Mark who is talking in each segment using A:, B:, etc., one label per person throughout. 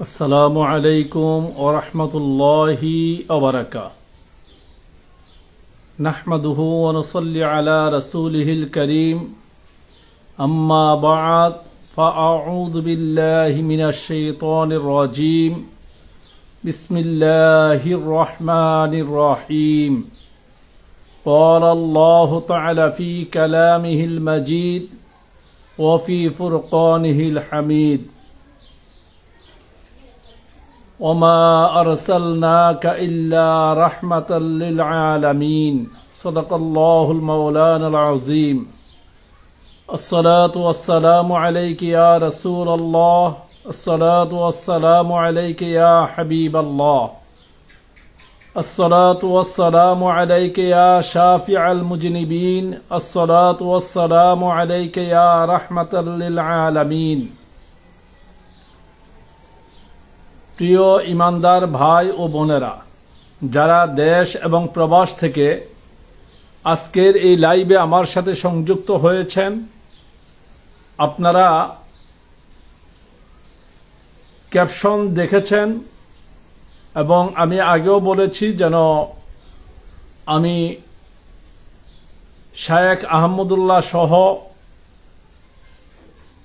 A: আসসালামু আলাইকুম ওয়া রাহমাতুল্লাহি ওয়া বারাকাতুহু নাহমাদুহু ওয়া নুসাল্লি আলা রাসূলিহিল কারীম আম্মা বা'দ ফাআউযু বিল্লাহি মিনাশ শাইতানির রাজীম বিসমিল্লাহির রহমানির রহিম قال الله تعالى في كلامه المجيد وفي فرقانه الحميد وما أرسلناك إلا رحمة للعالمين صدق الله المولان العظيم الصلاة والسلام عليك يا رسول الله الصلاة والسلام عليك يا حبيب الله الصلاة والسلام عليك يا شافع المذنبين الصلاة والسلام عليك يا رحمة للعالمين প্রিয় ইমানদার ভাই ও বোনেরা, যারা দেশ এবং প্রবাস থেকে আজকের এই লাইভে আমার সাথে সংযুক্ত হয়েছেন, আপনারা ক্যাপশন দেখেছেন এবং আমি আগেও বলেছি যেন আমি শায়েখ আহমদুল্লাহ সহ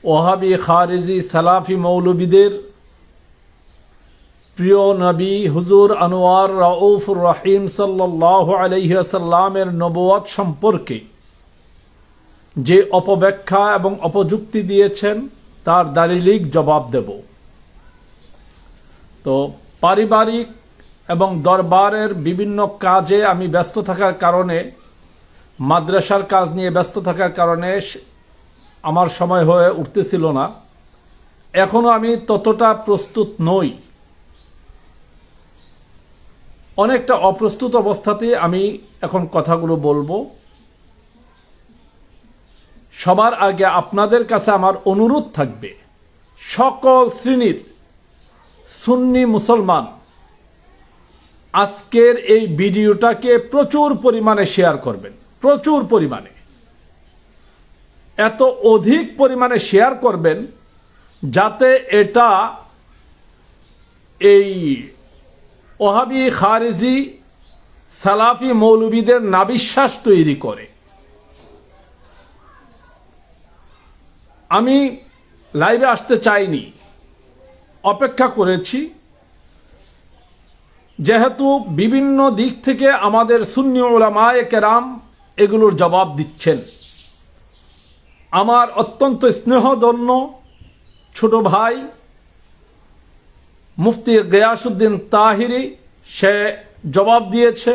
A: ওহাবি খারিজি সালাফি মৌলবীদের প্রিয় নবী হুজুর আনোয়ার রাউফুর রহিম সাল্লাল্লাহু আলাইহি ওয়াসাল্লামের নবুয়ত সম্পর্কে যে অপব্যাখ্যা এবং অপযুক্তি দিয়েছেন তার দালিলিক জবাব দেব। তো পারিবারিক এবং দরবারের বিভিন্ন কাজে আমি ব্যস্ত থাকার কারণে, মাদ্রাসার কাজ নিয়ে ব্যস্ত থাকার কারণে আমার সময় হয়ে উঠতেছিল না। এখনো আমি ততটা প্রস্তুত নই, অনেকটা অপ্রস্তুত অবস্থাতে আমি এখন কথাগুলো বলবো। সবার আগে আপনাদের কাছে আমার অনুরোধ থাকবে, সকল শ্রেণীর সুন্নি মুসলমান আজকের এই ভিডিওটাকে প্রচুর পরিমাণে শেয়ার করবেন, প্রচুর পরিমাণে, এত অধিক পরিমাণে শেয়ার করবেন যাতে এটা এই ওহাবি খারিজি সালাফি মৌলবীদের নাবিশ্বাস তৈরি করে। আমি লাইভে আসতে চাইনি, অপেক্ষা করেছি, যেহেতু বিভিন্ন দিক থেকে আমাদের সুন্নি উলামায়ে কেরাম এগুলোর জবাব দিচ্ছেন। আমার অত্যন্ত স্নেহধন্য ছোট ভাই মুফতি গিয়াসউদ্দিন তাহিরি সে জবাব দিয়েছে,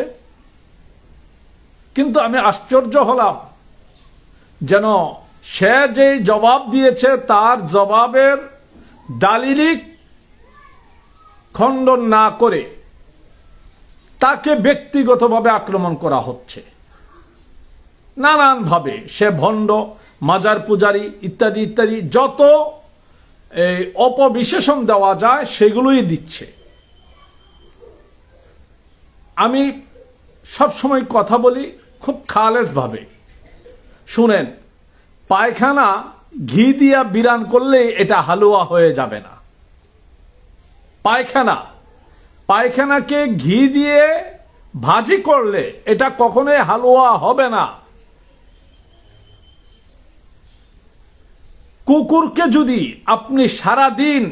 A: কিন্তু আমি আশ্চর্য হলাম যেন সে যে জবাব দিয়েছে তার জবাবের দালিলিক খণ্ডন না করে তাকে ব্যক্তিগতভাবে আক্রমণ করা হচ্ছে নানানভাবে। সে ভণ্ড, মাজার পূজারী ইত্যাদি ইত্যাদি যত এই অপবিশেষণ দেওয়া যায় সেগুলোই দিচ্ছে। আমি সবসময় কথা বলি খুব খালেস ভাবে। শুনেন, পায়খানা ঘি দিয়া বিরান করলে এটা হালুয়া হয়ে যাবে না। পায়খানাকে ঘি দিয়ে ভাজি করলে এটা কখনোই হালুয়া হবে না। কুকুরকে যদি আপনি সারা দিন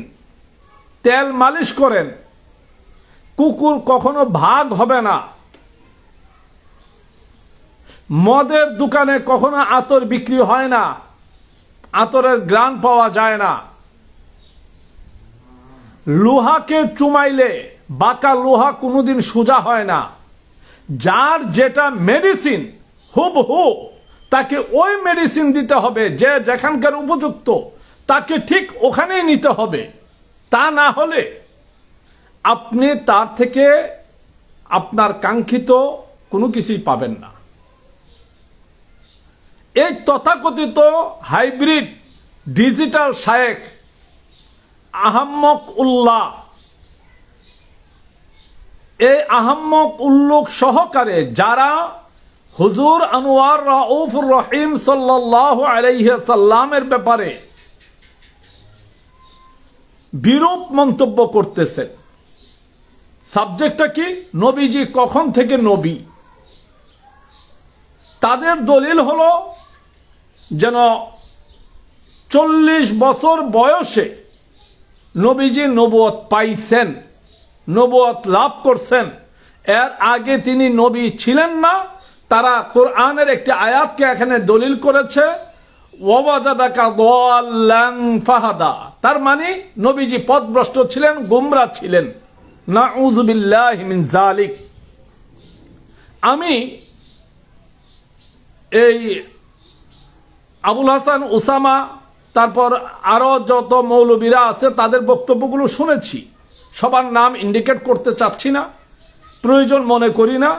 A: তেল মালিশ করেন, কুকুর কখনো ভাগ হবে না। মদের দোকানে কখনো আতর বিক্রি হয় না, আতরের ঘ্রাণ পাওয়া যায় না। লোহাকে চুমাইলে বাঁকা লোহা কোনোদিন সোজা হয় না। যার যেটা মেডিসিন হুবহু তাকে ওই মেডিসিন দিতে হবে, যে যেখানকার উপযুক্ত তাকে ঠিক ওখানেই নিতে হবে। তা না হলে আপনি তার থেকে আপনার কাঙ্ক্ষিত কোনো কিছুই পাবেন না। এই তথাকথিত হাইব্রিড ডিজিটাল শায়েখ আহম্মক উল্লাহ, এই আহম্মক উল্লুক সহকারে যারা হুজুর আনোয়ার রাউফুর রহিম সাল্লাল্লাহু আলাইহি ওয়াসাল্লামের ব্যাপারে বিরূপ মন্তব্য করতেছেন। সাবজেক্টটা কি? নবীজি কখন থেকে নবী। তাদের দলিল হলো যেন 40 বছর বয়সে নবীজি নবুয়ত পাইছেন, নবুয়ত লাভ করছেন। এর আগে তিনি নবী ছিলেন না। তারা কোরআনের একটি আয়াতকে এখানে দলিল করেছে, ওয়াজাদাকা দাল্লান ফাহাদা। তার মানে নবীজি পথভ্রষ্ট ছিলেন, গুমরা ছিলেন। নাউযু বিল্লাহি মিন যালিক। আমি এই আবুল হাসান উসামা, তারপর আরো যত মৌলবীরা আছে তাদের বক্তব্যগুলো শুনেছি। সবার নাম ইন্ডিকেট করতে চাচ্ছি না, প্রয়োজন মনে করি না।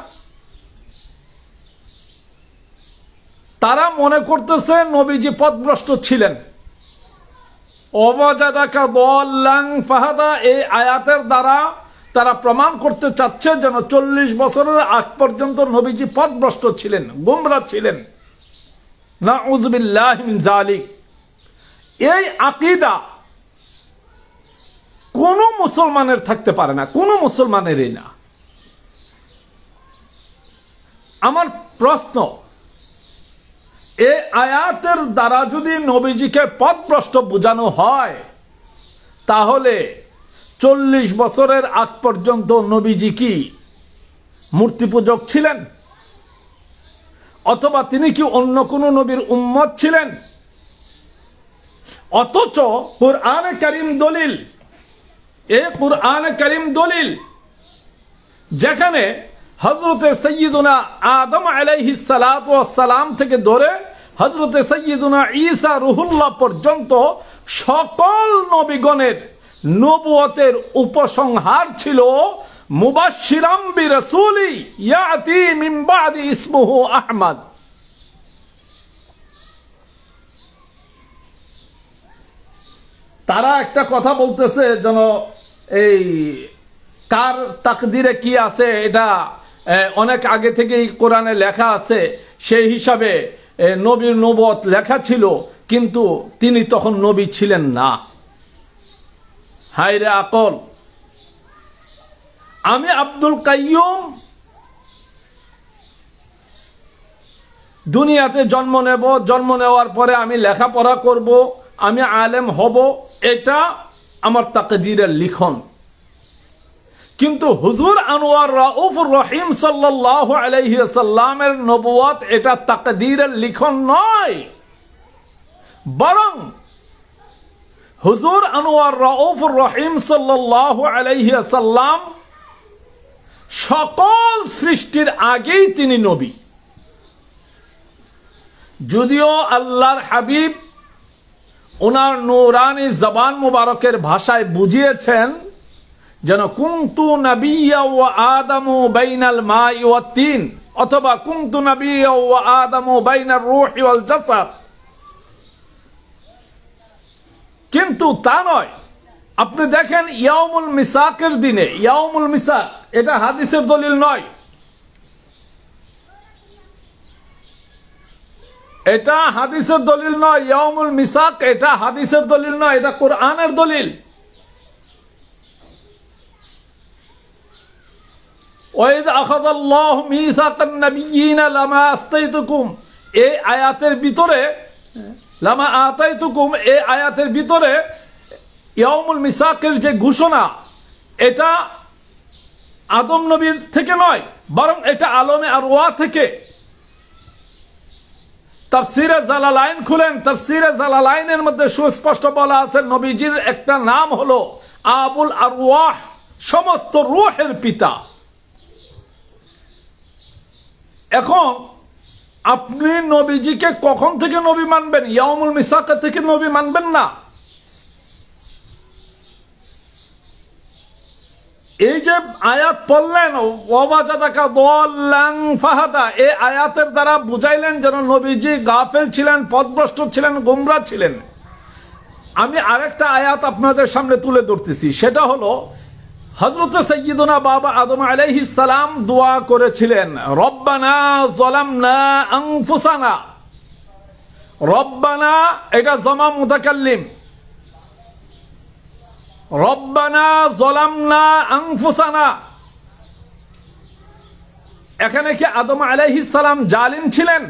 A: তারা মনে করতেছে নবীজি পথভ্রষ্ট ছিলেন। ওয়াজাদাকা দাল্লান ফাহাদা, এই আয়াতের দ্বারা তারা প্রমাণ করতে চাচ্ছে যেন 40 বছরের আগ পর্যন্ত নবীজি পথভ্রষ্ট ছিলেন, গুমরা ছিলেন। নাউযু বিল্লাহি মিন যালিক। এই আকীদা কোন মুসলমানের থাকতে পারে না, কোন মুসলমানেরই না। আমার প্রশ্ন, এই আয়াতের দ্বারা যদি নবীজিকে পথভ্রষ্ট বোঝানো হয়, তাহলে 40 বছরের আগ পর্যন্ত নবীজি কি মূর্তি পূজক ছিলেন? অথবা তিনি কি অন্য কোন নবীর উম্মত ছিলেন? অথচ কুরআনে কারীম দলিল, কুরআনে কারীম দলিল, যেখানে হযরতে সাইয়্যিদুনা আদম আলাইহিস সালাতু ওয়াস সালাম থেকে ধরে হযরতে সাইয়্যিদুনা ঈসা রুহুল্লাহ পর্যন্ত সকল নবীগণের নবুয়তের উপসংহার ছিল মুবাশশিরাম বিরাসূলি ইয়াতি মিন বাদি ইসমুহু আহমদ। তারা একটা কথা বলতেছে যেন এই কার তাকদিরে কি আছে এটা অনেক আগে থেকেই কোরআনে লেখা আছে, সেই হিসাবে নবীর নবুয়ত লেখা ছিল, কিন্তু তিনি তখন নবী ছিলেন না। হায়রে আকল! আমি আব্দুল কাইয়ুম দুনিয়াতে জন্ম নেব, জন্ম নেওয়ার পরে আমি লেখাপড়া করব, আমি আলেম হব, এটা আমার তাকদীরের লিখন। কিন্তু হুজুর আনোয়ার রাউফুর রহিম সাল্লাল্লাহু আলাইহি ওয়াসাল্লামের নবুয়ত এটা তাকদীরের লিখন নয়, বরং হুজুর আনোয়ার রাউফুর রহিম সাল্লাল্লাহু আলাইহি ওয়াসাল্লাম সকল সৃষ্টির আগেই তিনি নবী। যদিও আল্লাহর হাবিব ওনার নূরানি জবান মুবারকের ভাষায় বুঝিয়েছেন যেন কুনতু নাবিয়্যা ওয়া আদামু বাইনাল মাই ওয়াত তিন, অথবা কুনতু নাবিয়্যা ওয়া আদামু বাইনার রূহি ওয়াল জাসাদ, কিন্তু তা নয়। আপনি দেখেন ইয়াউমুল মিসাকের দিনে, ইয়াউমুল মিসাক এটা হাদিসের দলিল নয়, এটা হাদিসের দলিল নয়। ইয়াউমুল মিসাক এটা হাদিসের দলিল নয়, এটা কোরআনের দলিল। ওয়াইদ আখাযাল্লাহু মিসাকান নাবিয়্যিনা লামা আস্তাইতুকুম, এই আয়াতের ভিতরে লামা আতাইতুকুম, এই আয়াতের ভিতরে ইয়াউমুল মিসাকের যে ঘোষণা, এটা আদম নবীর থেকে নয়, বরং এটা আলমে আরওয়াহ থেকে। তাফসীরে জালালাইন খুলেন, তাফসীরে জালালাইনের মধ্যে সুস্পষ্ট বলা আছে নবীজির একটা নাম হলো আবুল আরওয়াহ, সমস্ত রূহের পিতা। এখন আপনি নবীজিকে কখন থেকে নবী মানবেন? ইয়াউমুল মিসাক থেকে নবী মানবেন না। এই যে আয়াত পড়লেন ওয়াজাদাকা দাল্লান ফাহাদা, এই আয়াতের দ্বারা বুঝাইলেন যেন নবীজি গাফেল ছিলেন, পথভ্রষ্ট ছিলেন, গুমরা ছিলেন। আমি আরেকটা আয়াত আপনাদের সামনে তুলে ধরতেছি, সেটা হলো হযরত সাইয়্যিদুনা বাবা আদম আলাইহিস সালাম দোয়া করেছিলেন, রব্বানা যালামনা আনফুসানা। রব্বানা এটা জামা মুতাকাল্লিম, রব্বানা যালামনা আনফুসানা, এখানে কি আদম আলাইহিস সালাম জালিম ছিলেন?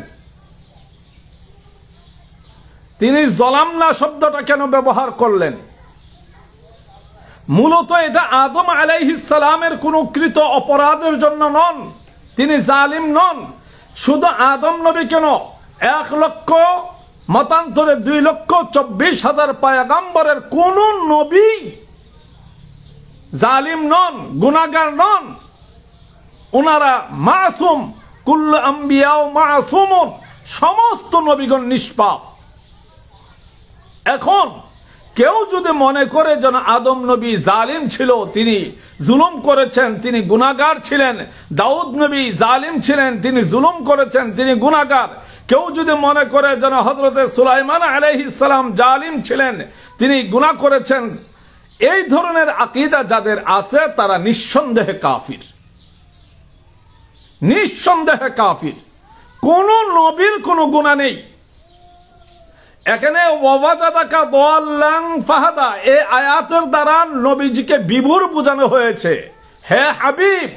A: তিনি যালামনা শব্দটা কেন ব্যবহার করলেন? মূলত এটা আদম আলাইহিস সালামের কোনো কৃত অপরাধের জন্য নন, তিনি জালিম নন। শুধু আদম নবী কেন, 1 লক্ষ মতান্তরে 2,24,000 পয়গম্বরের কোন নবী জালিম নন, গুনাহগার নন। ওনারা মাসুম, কুল্লু আম্বিয়াও মাসুমুন, সমস্ত নবীগণ নিষ্পাপ। এখন কেউ যদি মনে করে যেন আদম নবী জালিম ছিল, তিনি জুলুম করেছেন, তিনি গুনাহগার ছিলেন, দাউদ নবী জালিম ছিলেন, তিনি জুলুম করেছেন, তিনি গুনাহগার, কেউ যদি মনে করে যেন হযরতে সুলাইমান আলাইহিস সালাম জালিম ছিলেন, তিনি গুনাহ করেছেন, এই ধরনের আকীদা যাদের আছে তারা নিঃসন্দেহে কাফির, নিঃসন্দেহে কাফির। কোন নবীর কোনো গুনাহ নেই। এখানে ওয়াজাদাকা দাল্লান ফাহাদা, এই আয়াতের দ্বারা নবীজিকে বিভোর বোঝানো হয়েছে। হে হাবিব,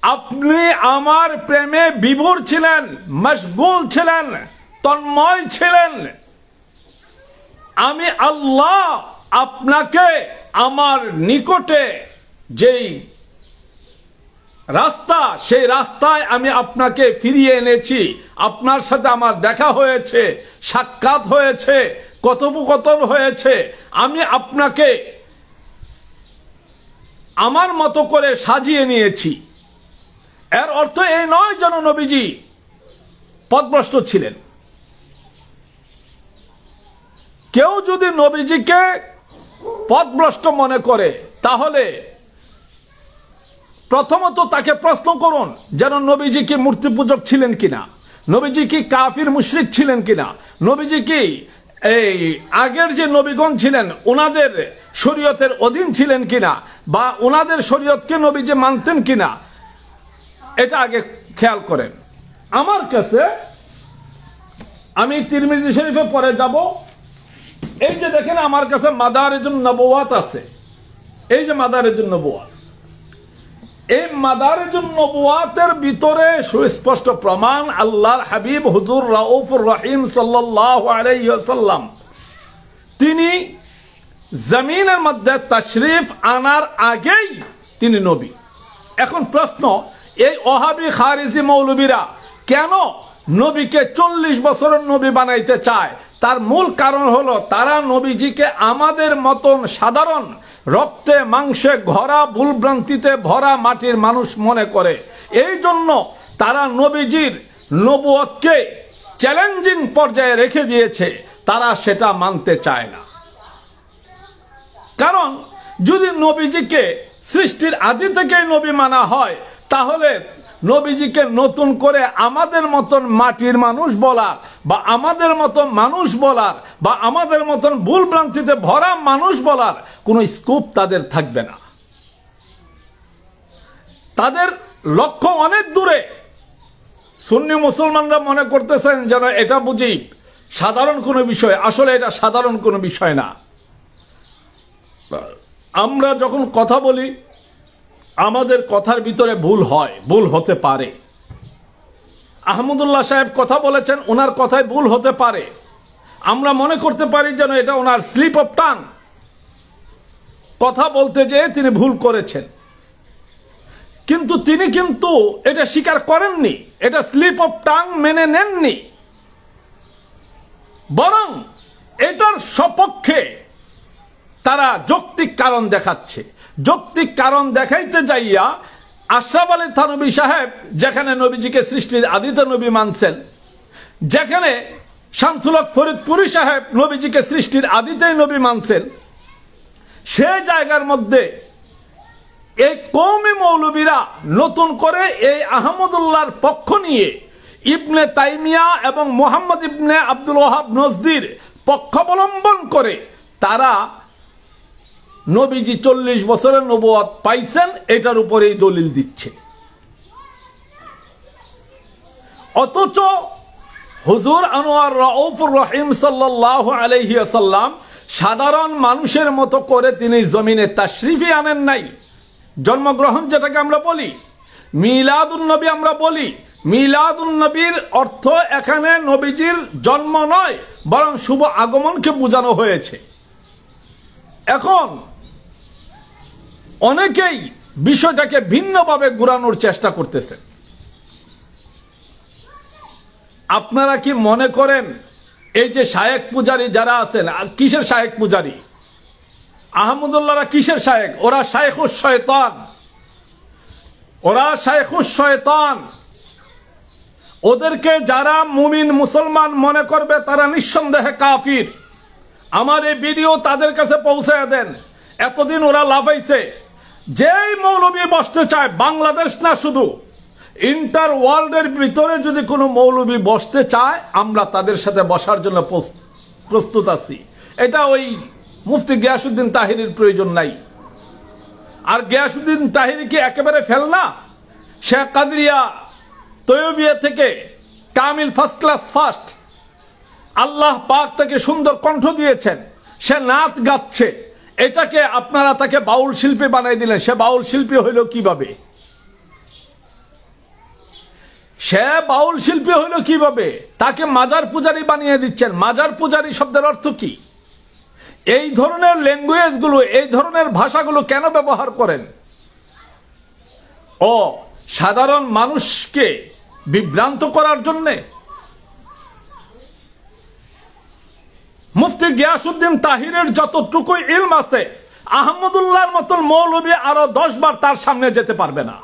A: আপনি আমার প্রেমে বিভোর ছিলেন, মশগুল ছিলেন, তন্ময় ছিলেন। আমি আল্লাহ আপনাকে আমার নিকটে যেই রাস্তা, সেই রাস্তায় আমি আপনাকে ফিরিয়ে এনেছি। আপনার সাথে আমার দেখা হয়েছে, সাক্ষাৎ হয়েছে, কথোপকথন হয়েছে। আমি আপনাকে আমার মতো করে সাজিয়ে নিয়েছি। এর অর্থ এই নয় যেন নবীজি পথভ্রষ্ট ছিলেন। কেউ যদি নবীজিকে পথভ্রষ্ট মনে করে তাহলে প্রথমত তাকে প্রশ্ন করুন যেন নবীজি কি মূর্তি পূজক ছিলেন কিনা, নবীজি কি কাফির মুশরিক ছিলেন কিনা, নবীজি কি এই আগের যে নবীগণ ছিলেন ওনাদের শরীয়তের অধীন ছিলেন কিনা, বা ওনাদের শরীয়তকে নবীজি মানতেন কিনা, এটা আগে খেয়াল করেন। আমার কাছে, আমি তিরমিজি শরীফে পরে যাব, এই যে দেখেন আমার কাছে মাদারিজুন নবুয়াত আছে, এই যে মাদারিজুন নবুয়াত, এই মাদারিজুন নবুয়াতের ভিতরে সুস্পষ্ট প্রমাণ আল্লাহর হাবিব হুজুর রাউফুর রহিম সাল্লাল্লাহু আলাইহি ওয়াসাল্লাম তিনি জমিনের মধ্যে তাশরীফ আনার আগেই তিনি নবী। এখন প্রশ্ন, এই ওহাবি খারিজি মৌলবীরা কেন নবীকে 40 বছরের নবী বানাইতে চায়? তার মূল কারণ হলো তারা নবীজিকে আমাদের মতন সাধারণ রক্তে মাংসে ঘরা ভুলভ্রান্তিতে ভরা মাটির মানুষ মনে করে। এই জন্য তারা নবীজির নবুয়তকে চ্যালেঞ্জিং পর্যায়ে রেখে দিয়েছে, তারা সেটা মানতে চায় না। কারণ যদি নবীজিকে সৃষ্টির আদি থেকেই নবী মানা হয় তাহলে নবীজিকে নতুন করে আমাদের মতন মাটির মানুষ বলার বা আমাদের মতন মানুষ বলার বা আমাদের মতন ভুল ভ্রান্তিতে ভরা মানুষ বলার কোনো স্কোপ তাদের থাকবে না। তাদের লক্ষ্য অনেক দূরে। সুন্নি মুসলমানরা মনে করতেছেন যেন এটা বুঝি সাধারণ কোনো বিষয়, আসলে এটা সাধারণ কোনো বিষয় না। আমরা যখন কথা বলি আমাদের কথার ভিতরে ভুল হয়, ভুল হতে পারে। আহমদুল্লাহ সাহেব কথা বলেছেন, ওনার কথায় ভুল হতে পারে। আমরা মনে করতে পারি যেন এটা ওনার স্লিপ অফ টাং, কথা বলতে যেয়ে তিনি ভুল করেছেন, কিন্তু তিনি কিন্তু এটা স্বীকার করেননি, এটা স্লিপ অফ টাং মেনে নেননি, বরং এটার সপক্ষে তারা যৌক্তিক কারণ দেখাচ্ছে। যৌক্তিক কারণ দেখাইতে যাইয়া আশরাফ আলী থানভী সাহেব যেখানে নবীজিকে সৃষ্টির আদিতে নবী মানছেন, যেখানে শামসুল হক ফরিদপুরি সাহেব নবীজিকে সৃষ্টির আদিতেই নবী মানছেন, সে জায়গার মধ্যে এই কওমি মৌলবীরা নতুন করে এই আহমদুল্লাহর পক্ষ নিয়ে ইবনে তাইমিয়া এবং মুহাম্মদ ইবনে আব্দুল ওয়াহাব নজদির পক্ষাবলম্বন করে তারা নবীজি 40 বছরের নবুয়ত পাইছেন এটার উপরেই দলিল দিচ্ছে। অথচ হুজুর আনোয়ার রাউফুর রহিম সাল্লাল্লাহু আলাইহি ওয়াসাল্লাম সাধারণ মানুষের মতো করে তিনি জমিনে তাশরিফই আনেন নাই। জন্মগ্রহণ যেটাকে আমরা বলি, মিলাদুন নবী আমরা বলি, মিলাদুন নবীর অর্থ এখানে নবীজির জন্ম নয়, বরং শুভ আগমনকে বোঝানো হয়েছে। এখন অনেকেই বিষয়টাকে ভিন্নভাবে ঘুরানোর চেষ্টা করতেছেন। আপনারা কি মনে করেন এই যে শায়েক পূজারী যারা আছেন, কিসের শায়েক পূজারী? আহমদুল্লাহরা কিসের শায়েক? ওরা শায়েখুশ শয়তান, ওরা শায়েখুশ শয়তান। ওদেরকে যারা মুমিন মুসলমান মনে করবে তারা নিঃসন্দেহে কাফির। আমার এই ভিডিও তাদের কাছে পৌঁছায় দেন। এতদিন ওরা লাফাইছে, যেই মৌলবী বসতে চায়, বাংলাদেশ না শুধু ইন্টার ওয়ার্ল্ডের ভিতরে যদি কোনো মৌলবী বসতে চায়, আমরা তাদের সাথে বসার জন্য প্রস্তুত আছি। এটা ওই মুফতি গিয়াসউদ্দিন তাহিরির প্রয়োজন নাই। আর গিয়াসউদ্দিন তাহিরি কি একেবারে ফেল না? শেখ কাদরিয়া তৈয়বিয়া থেকে কামিল ফার্স্ট ক্লাস ফার্স্ট, আল্লাহ পাক তাকে সুন্দর কণ্ঠ দিয়েছেন, সে নাচ গাচ্ছে, এটাকে আপনারা তাকে বাউল শিল্পী বানাই দিলেন। সে বাউল শিল্পী হইল কিভাবে? সে বাউল শিল্পী হইল কিভাবে? তাকে মাজার পূজারী বানিয়ে দিচ্ছেন। মাজার পূজারী শব্দের অর্থ কি? এই ধরনের ল্যাঙ্গুয়েজ গুলো, এই ধরনের ভাষাগুলো কেন ব্যবহার করেন? ও সাধারণ মানুষকে বিভ্রান্ত করার জন্যে। মুফতি গিয়াসউদ্দিন তাহিরের যতটুকু ইলম আছে, আহমদুল্লাহর মতন মৌলবী আরো 10 বার তার সামনে যেতে পারবে না।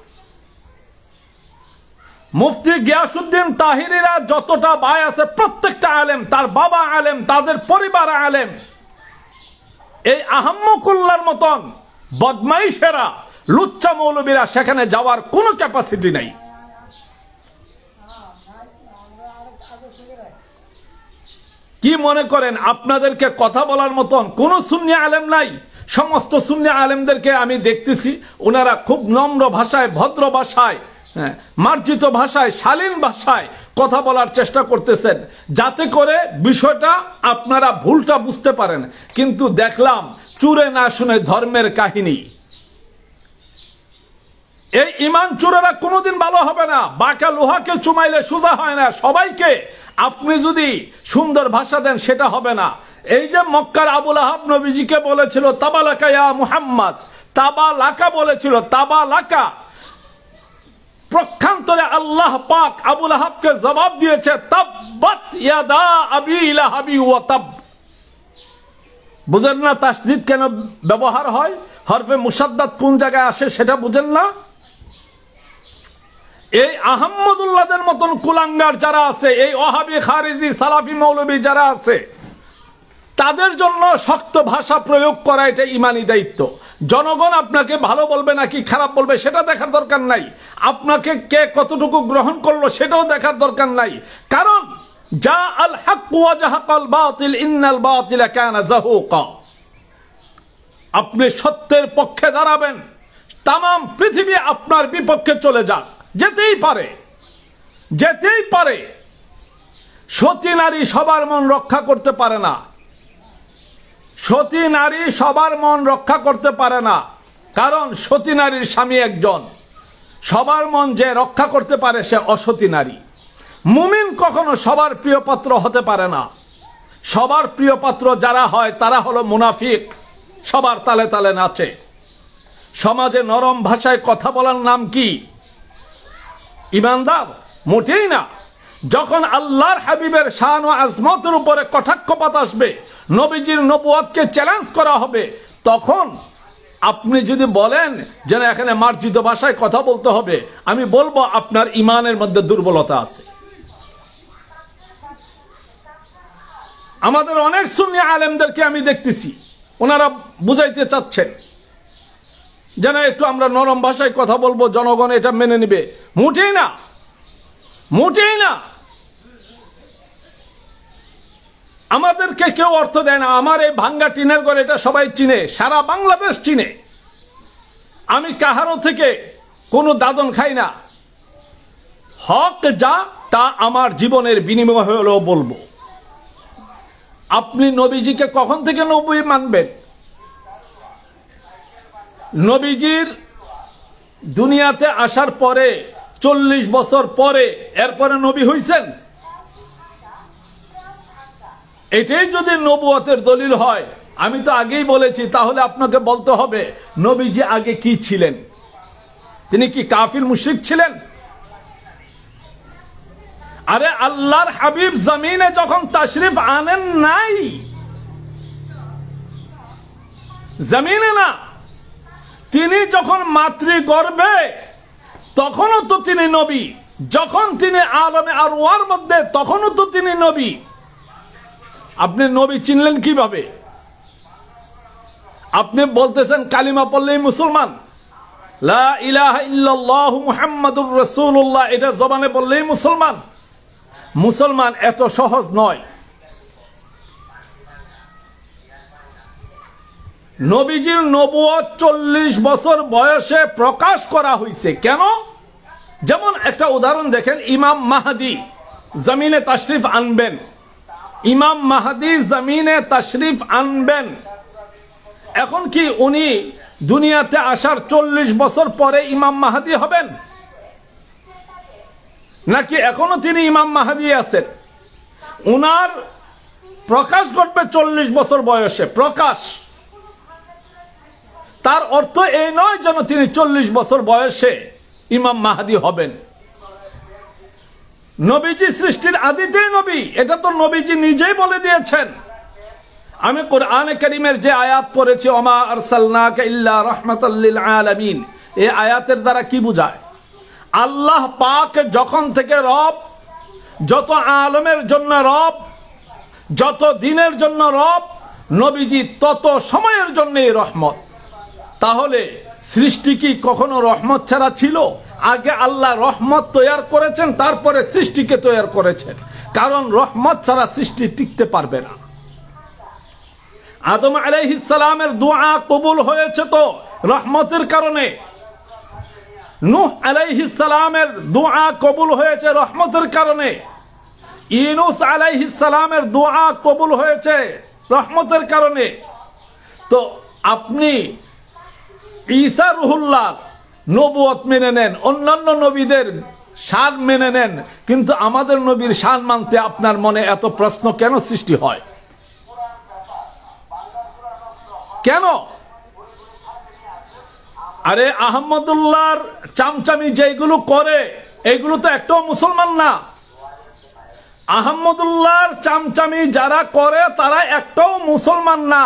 A: মুফতি গিয়াসউদ্দিন তাহিরিরা যতটা ভাই আছে, প্রত্যেকটা আলেম, তার বাবা আলেম, তাদের পরিবার আলেম। এই আহম্মকুল্লাহর মতন বদমাইশেরা, লুচ্চা মৌলবীরা সেখানে যাওয়ার কোনো ক্যাপাসিটি নাই। কি মনে করেন আপনাদেরকে কথা বলার মতন কোন সুন্নি আলেম নাই? সমস্ত সুন্নি আলেমদেরকে আমি দেখতেছি, ওনারা খুব নম্র ভাষায়, ভদ্র ভাষায়, মার্জিত ভাষায়, শালীন ভাষায় কথা বলার চেষ্টা করতেছেন, যাতে করে বিষয়টা আপনারা ভুলটা বুঝতে পারেন। কিন্তু দেখলাম চুরে না শুনে ধর্মের কাহিনী। এই ইমান চোরেরা কোনোদিন ভালো হবে না। বাঁকা লোহাকে চুমাইলে সোজা হয় না। সবাইকে আপনি যদি সুন্দর ভাষা দেন সেটা হবে না। এই যে মক্কার আবুল আহাব নবীজিকে বলেছিল তাবালাকা ইয়া মুহাম্মদ, তাবালাকা বলেছিল, তাবালাকা। প্রক্ষান্তরে আল্লাহ পাক আবুল আহাবকে জবাব দিয়েছে তাব্বাত ইয়াদা আবি লাহাবি ওয়া তাব। বুঝেন না তাসদীদ কেন ব্যবহার হয়? হরফে মুসাদ্দাদ কোন জায়গায় আসে সেটা বুঝেন না? এই আহমদুল্লাহদের মতন কুলাঙ্গার যারা আছে, এই ওয়াহাবি খারিজি সালাফি মৌলবী যারা আছে, তাদের জন্য শক্ত ভাষা প্রয়োগ করা এটা ইমানি দায়িত্ব। জনগণ আপনাকে ভালো বলবে নাকি খারাপ বলবে সেটা দেখার দরকার নাই। আপনাকে কে কতটুকু গ্রহণ করলো সেটাও দেখার দরকার নাই। কারণ যা আল হক ওয়া জাহাকাল বাতিল ইন্নাল বাতিলা কানা যাহুকা। আপনি সত্যের পক্ষে দাঁড়াবেন, তাম পৃথিবী আপনার বিপক্ষে চলে যাক, যেতেই পারে, যেতেই পারে। সতী নারী সবার মন রক্ষা করতে পারে না। সতী নারী সবার মন রক্ষা করতে পারে না, কারণ সতী নারীর স্বামী একজন। সবার মন যে রক্ষা করতে পারে সে অসতী নারী। মুমিন কখনো সবার প্রিয় পাত্র হতে পারে না। সবার প্রিয় পাত্র যারা হয় তারা হলো মুনাফিক, সবার তালে তালে নাচে। সমাজে নরম ভাষায় কথা বলার নাম কি? ইমানদার? মোটেই না। যখন আল্লাহর হাবিবের শান ও আজমতের উপরে কটাক্ষপাত আসবে, নবীজির নবুয়তকে চ্যালেঞ্জ করা হবে, তখন আপনি যদি বলেন যেন এখানে মার্জিত ভাষায় কথা বলতে হবে, আমি বলবো আপনার ইমানের মধ্যে দুর্বলতা আছে। আমাদের অনেক সুন্নি আলেমদেরকে আমি দেখতেছি, ওনারা বুঝাইতে চাচ্ছেন যেন একটু আমরা নরম ভাষায় কথা বলবো, জনগণ এটা মেনে নিবে। মোটেই না, মোটেই না। আমাদেরকে কেউ অর্থ দেয় না। আমার এই ভাঙ্গা টিনের ঘর এটা সবাই চিনে, সারা বাংলাদেশ চিনে। আমি কাহারো থেকে কোনো দাদন খাই না। হক যা তা আমার জীবনের বিনিময় হলেও বলবো। আপনি নবীজিকে কখন থেকে নবী মানবেন? নবীজির দুনিয়াতে আসার পরে 40 বছর পরে এরপরে নবী হইছেন। এটাই যদি নবুয়তের দলিল হয়, আমি তো আগেই বলেছি, তাহলে আপনাকে বলতে হবে নবীজি আগে কি ছিলেন? তিনি কি কাফির মুশরিক ছিলেন? আরে আল্লাহর হাবিব জমিনে যখন তাশরিফ আনেন নাই, জমিনে না, তিনি যখন মাতৃগর্ভে তখনও তো তিনি নবী, যখন তিনি আলমে আরওয়ার মধ্যে তখনও তো তিনি নবী। আপনি নবী চিনলেন কিভাবে? আপনি বলতেছেন কালিমা পড়লেই মুসলমান, লা ইলাহা ইল্লাল্লাহু মুহাম্মাদুর রাসূলুল্লাহ, এটা জবানে বললেই মুসলমান। মুসলমান এত সহজ নয়। নবীজির নবুয়ত 40 বছর বয়সে প্রকাশ করা হয়েছে। কেন? যেমন একটা উদাহরণ দেখেন, ইমাম মাহদী জমিনে তাশরিফ আনবেন, ইমাম মাহদী জমিনে তাশরিফ আনবেন। এখন কি উনি দুনিয়াতে আসার 40 বছর পরে ইমাম মাহদী হবেন, নাকি এখনো তিনি ইমাম মাহদী আছেন? উনার প্রকাশ ঘটবে 40 বছর বয়সে, প্রকাশ। তার অর্থ এই নয় যেন তিনি 40 বছর বয়সে ইমাম মাহদী হবেন। নবীজি সৃষ্টির আদিতেই নবী, এটা তো নবীজি নিজেই বলে দিয়েছেন। আমি কোরআনে কারীমের যে আয়াত পড়েছি, ওমা আরসালনাকা ইল্লা রাহমাতাল লিল আলামিন, এই আয়াতের দ্বারা কি বোঝায়? আল্লাহ পাক যখন থেকে রব, যত আলমের জন্য রব, যত দিনের জন্য রব, নবীজি তত সময়ের জন্যই রহমত। তাহলে সৃষ্টি কি কখনো রহমত ছাড়া ছিল? আগে আল্লাহ রহমত তৈরি করেছেন, তারপরে সৃষ্টিকে তৈরি করেছেন, কারণ রহমত ছাড়া সৃষ্টি টিকতে পারবে না। আদম আলাইহিস সালামের দোয়া কবুল হয়েছে তো রহমতের কারণে, নূহ আলাইহিস সালামের দোয়া কবুল হয়েছে রহমতের কারণে, ইউনূস আলাইহিস সালামের দোয়া কবুল হয়েছে রহমতের কারণে। তো আপনি ঈসা রুহুল্লাহ নবুয়ত মেনে নেন, অন্যান্য নবীদের শান মেনে নেন, কিন্তু আমাদের নবীর শান মানতে আপনার মনে এত প্রশ্ন কেন সৃষ্টি হয়? কেন? আরে আহমদুল্লাহর চামচামি যেগুলো করে, এগুলো তো একটাও মুসলমান না। আহমদুল্লাহর চামচামি যারা করে তারা একটাও মুসলমান না।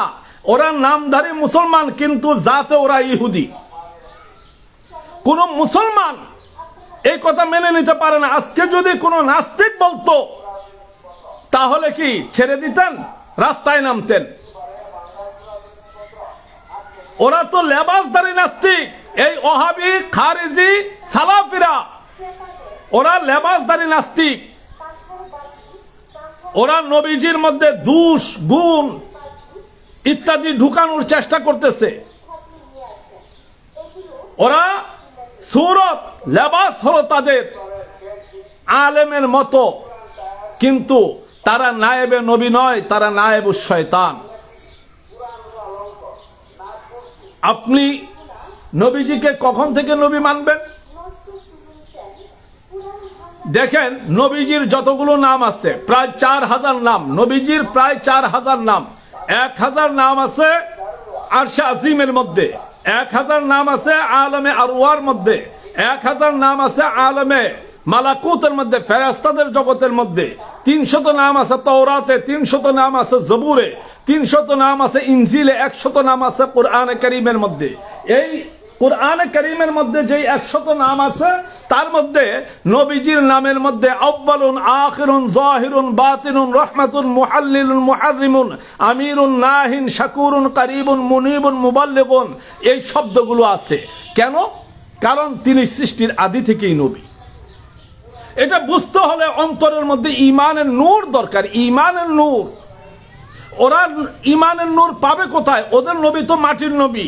A: ওরা নামধারী মুসলমান, কিন্তু জাতে ওরা ইহুদি। কোন মুসলমান এই কথা মেনে নিতে পারে না। আজকে যদি কোনো নাস্তিক বলতো, তাহলে কি ছেড়ে দিতেন, রাস্তায় নামতেন? ওরা তো লেবাসধারী নাস্তিক, এই ওহাবি, খারিজি, সালাফিরা, ওরা লেবাসধারী নাস্তিক। ওরা নবীজির মধ্যে দোষ, গুণ ইত্যাদি ঢুকানোর চেষ্টা করতেছে। ওরা সুরত, লেবাস হলো তাদের আলেমের মতো, কিন্তু তারা নায়েবে নবী নয়, তারা নায়েবুশ শয়তান। আপনি নবীজিকে কখন থেকে নবী মানবেন? দেখেন, নবীজির যতগুলো নাম আছে, প্রায় 4000 নাম। নবীজির প্রায় 4000 নাম। 1000 নাম আছে আরশে আজিমের মধ্যে, 1000 নাম আছে আলমে আরওয়ার মধ্যে, 1000 নাম আছে আলমে মালাকুতের মধ্যে, ফেরেশতাদের জগতের মধ্যে। 300 নাম আছে তাওরাতে, 300 নাম আছে জবুরে, 300 নাম আছে ইনজিলে, 100 নাম আছে কোরআনে কারীমের মধ্যে। এই কোরআনে কারীমের মধ্যে যে 100 নাম আছে, তার মধ্যে নবীজির নামের মধ্যে আউয়ালুন, আখিরুন, যাহিরুন, বাতিনুন, রাহমাতুন, মুহাল্লিলুন, মুহাররিমুন, আমিরুন, নাহিন, শাকুরুন, কারীবুন, মুনীবুন, মুবাল্লিগুন, এই শব্দগুলো আছে। কেন? কারণ তিনি সৃষ্টির আদি থেকেই নবী। এটা বুঝতে হলে অন্তরের মধ্যে ঈমানের নূর দরকার, ঈমানের নূর। ওরা ঈমানের নূর পাবে কোথায়? ওদের নবী তো মাটির নবী।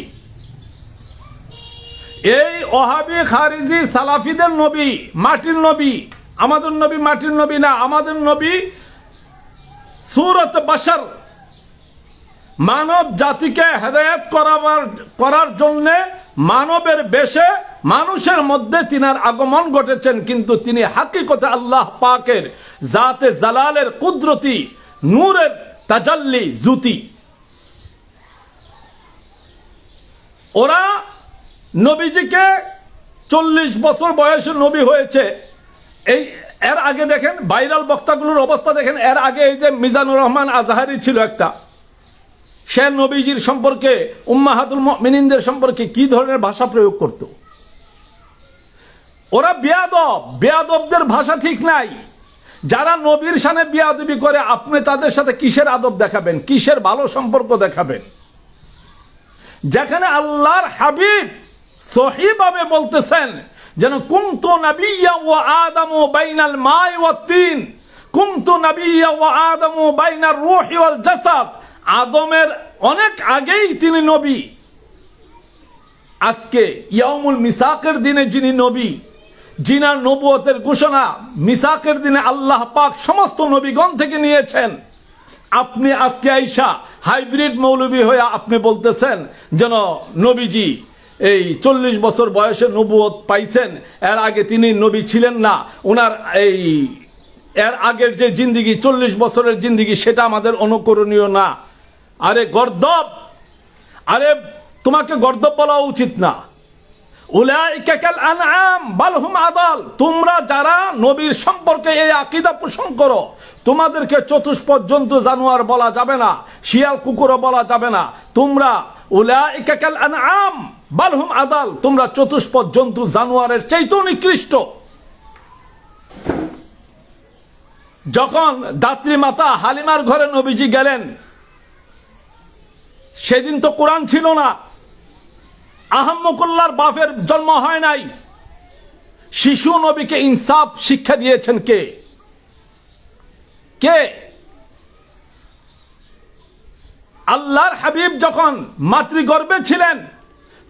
A: এই ওহাবি, খারিজি, সালাফিদের নবী মাটির নবী। আমাদের নবী মাটির নবী না। আমাদের নবী সূরত বাশার, মানব জাতিকে হেদায়েত করার জন্য মানবের বেশে মানুষের মধ্যে তিনার আগমন ঘটেছেন, কিন্তু তিনি হাকিকতে আল্লাহ পাকের জাতে জালালের কুদরতি নূরের তাজাল্লি জুতি। ওরা নবীজিকে 40 বছর বয়সে নবী হয়েছে। এর আগে দেখেন ভাইরাল বক্তাগুলোর অবস্থা দেখেন। এর আগে এই যে মিজানুর রহমান আজহারি ছিল একটা, সে নবীজির সম্পর্কে উম্মাহাতুল মুমিনিনদের সম্পর্কে কি ধরনের ভাষা প্রয়োগ করত। ওরা বেয়াদবদের ভাষা ঠিক নাই। যারা নবীর শানে বেয়াদবি করে আপনি তাদের সাথে কিসের আদব দেখাবেন, কিসের ভালো সম্পর্ক দেখাবেন? যেখানে আল্লাহর হাবিব সহিভাবে বলতেছেন যেন কুনতু নাবিয়্যা ওয়া আদামু বাইনাল মাই ওয়াত তিন, কুনতু নাবিয়্যা ওয়া আদামু বাইনার রূহি ওয়াল জাসাদ। আদমের অনেক আগেই তিনি নবী। আজকে ইয়াউমুল মিসাকের দিনে যিনি নবী, যিনার নবুয়তের ঘোষণা মিসাকের দিনে আল্লাহ পাক সমস্ত নবীগণ থেকে নিয়েছেন, আপনি আজকে আইসা হাইব্রিড মৌলবী হয়ে আপনি বলতেছেন যেন নবীজি এই 40 বছর বয়সে নবুয়ত পাইছেন, এর আগে তিনি নবী ছিলেন না, ওনার এর আগের যে জিন্দিগি 40 বছরের জিন্দিগি সেটা আমাদের অনুকরণীয় না। আরে গর্দব, আরে তোমাকে গর্দব বলা উচিত না। উলাইকা কাল আনআম বাল হুম আদাল। তোমরা যারা নবীর সম্পর্কে এই আকীদা পোষণ করো, তোমাদেরকে চতুষ্পদ জন্তু জানোয়ার বলা যাবে না, শিয়াল কুকুরও বলা যাবে না। তোমরা উলাইকা কাল আনআম বাল হুম আদাল, তোমরা চতুষ্পদ জন্তু জানোয়ারের চাইতেও নিকৃষ্ট। যখন দাত্রী মাতা হালিমার ঘরে নবীজি গেলেন, সেদিন তো কোরআন ছিল না, আহম্মকুল্লাহর বাপের জন্ম হয় নাই। শিশু নবীকে ইনসাফ শিক্ষা দিয়েছেন কে? কে? আল্লাহর হাবিব যখন মাতৃগর্ভে ছিলেন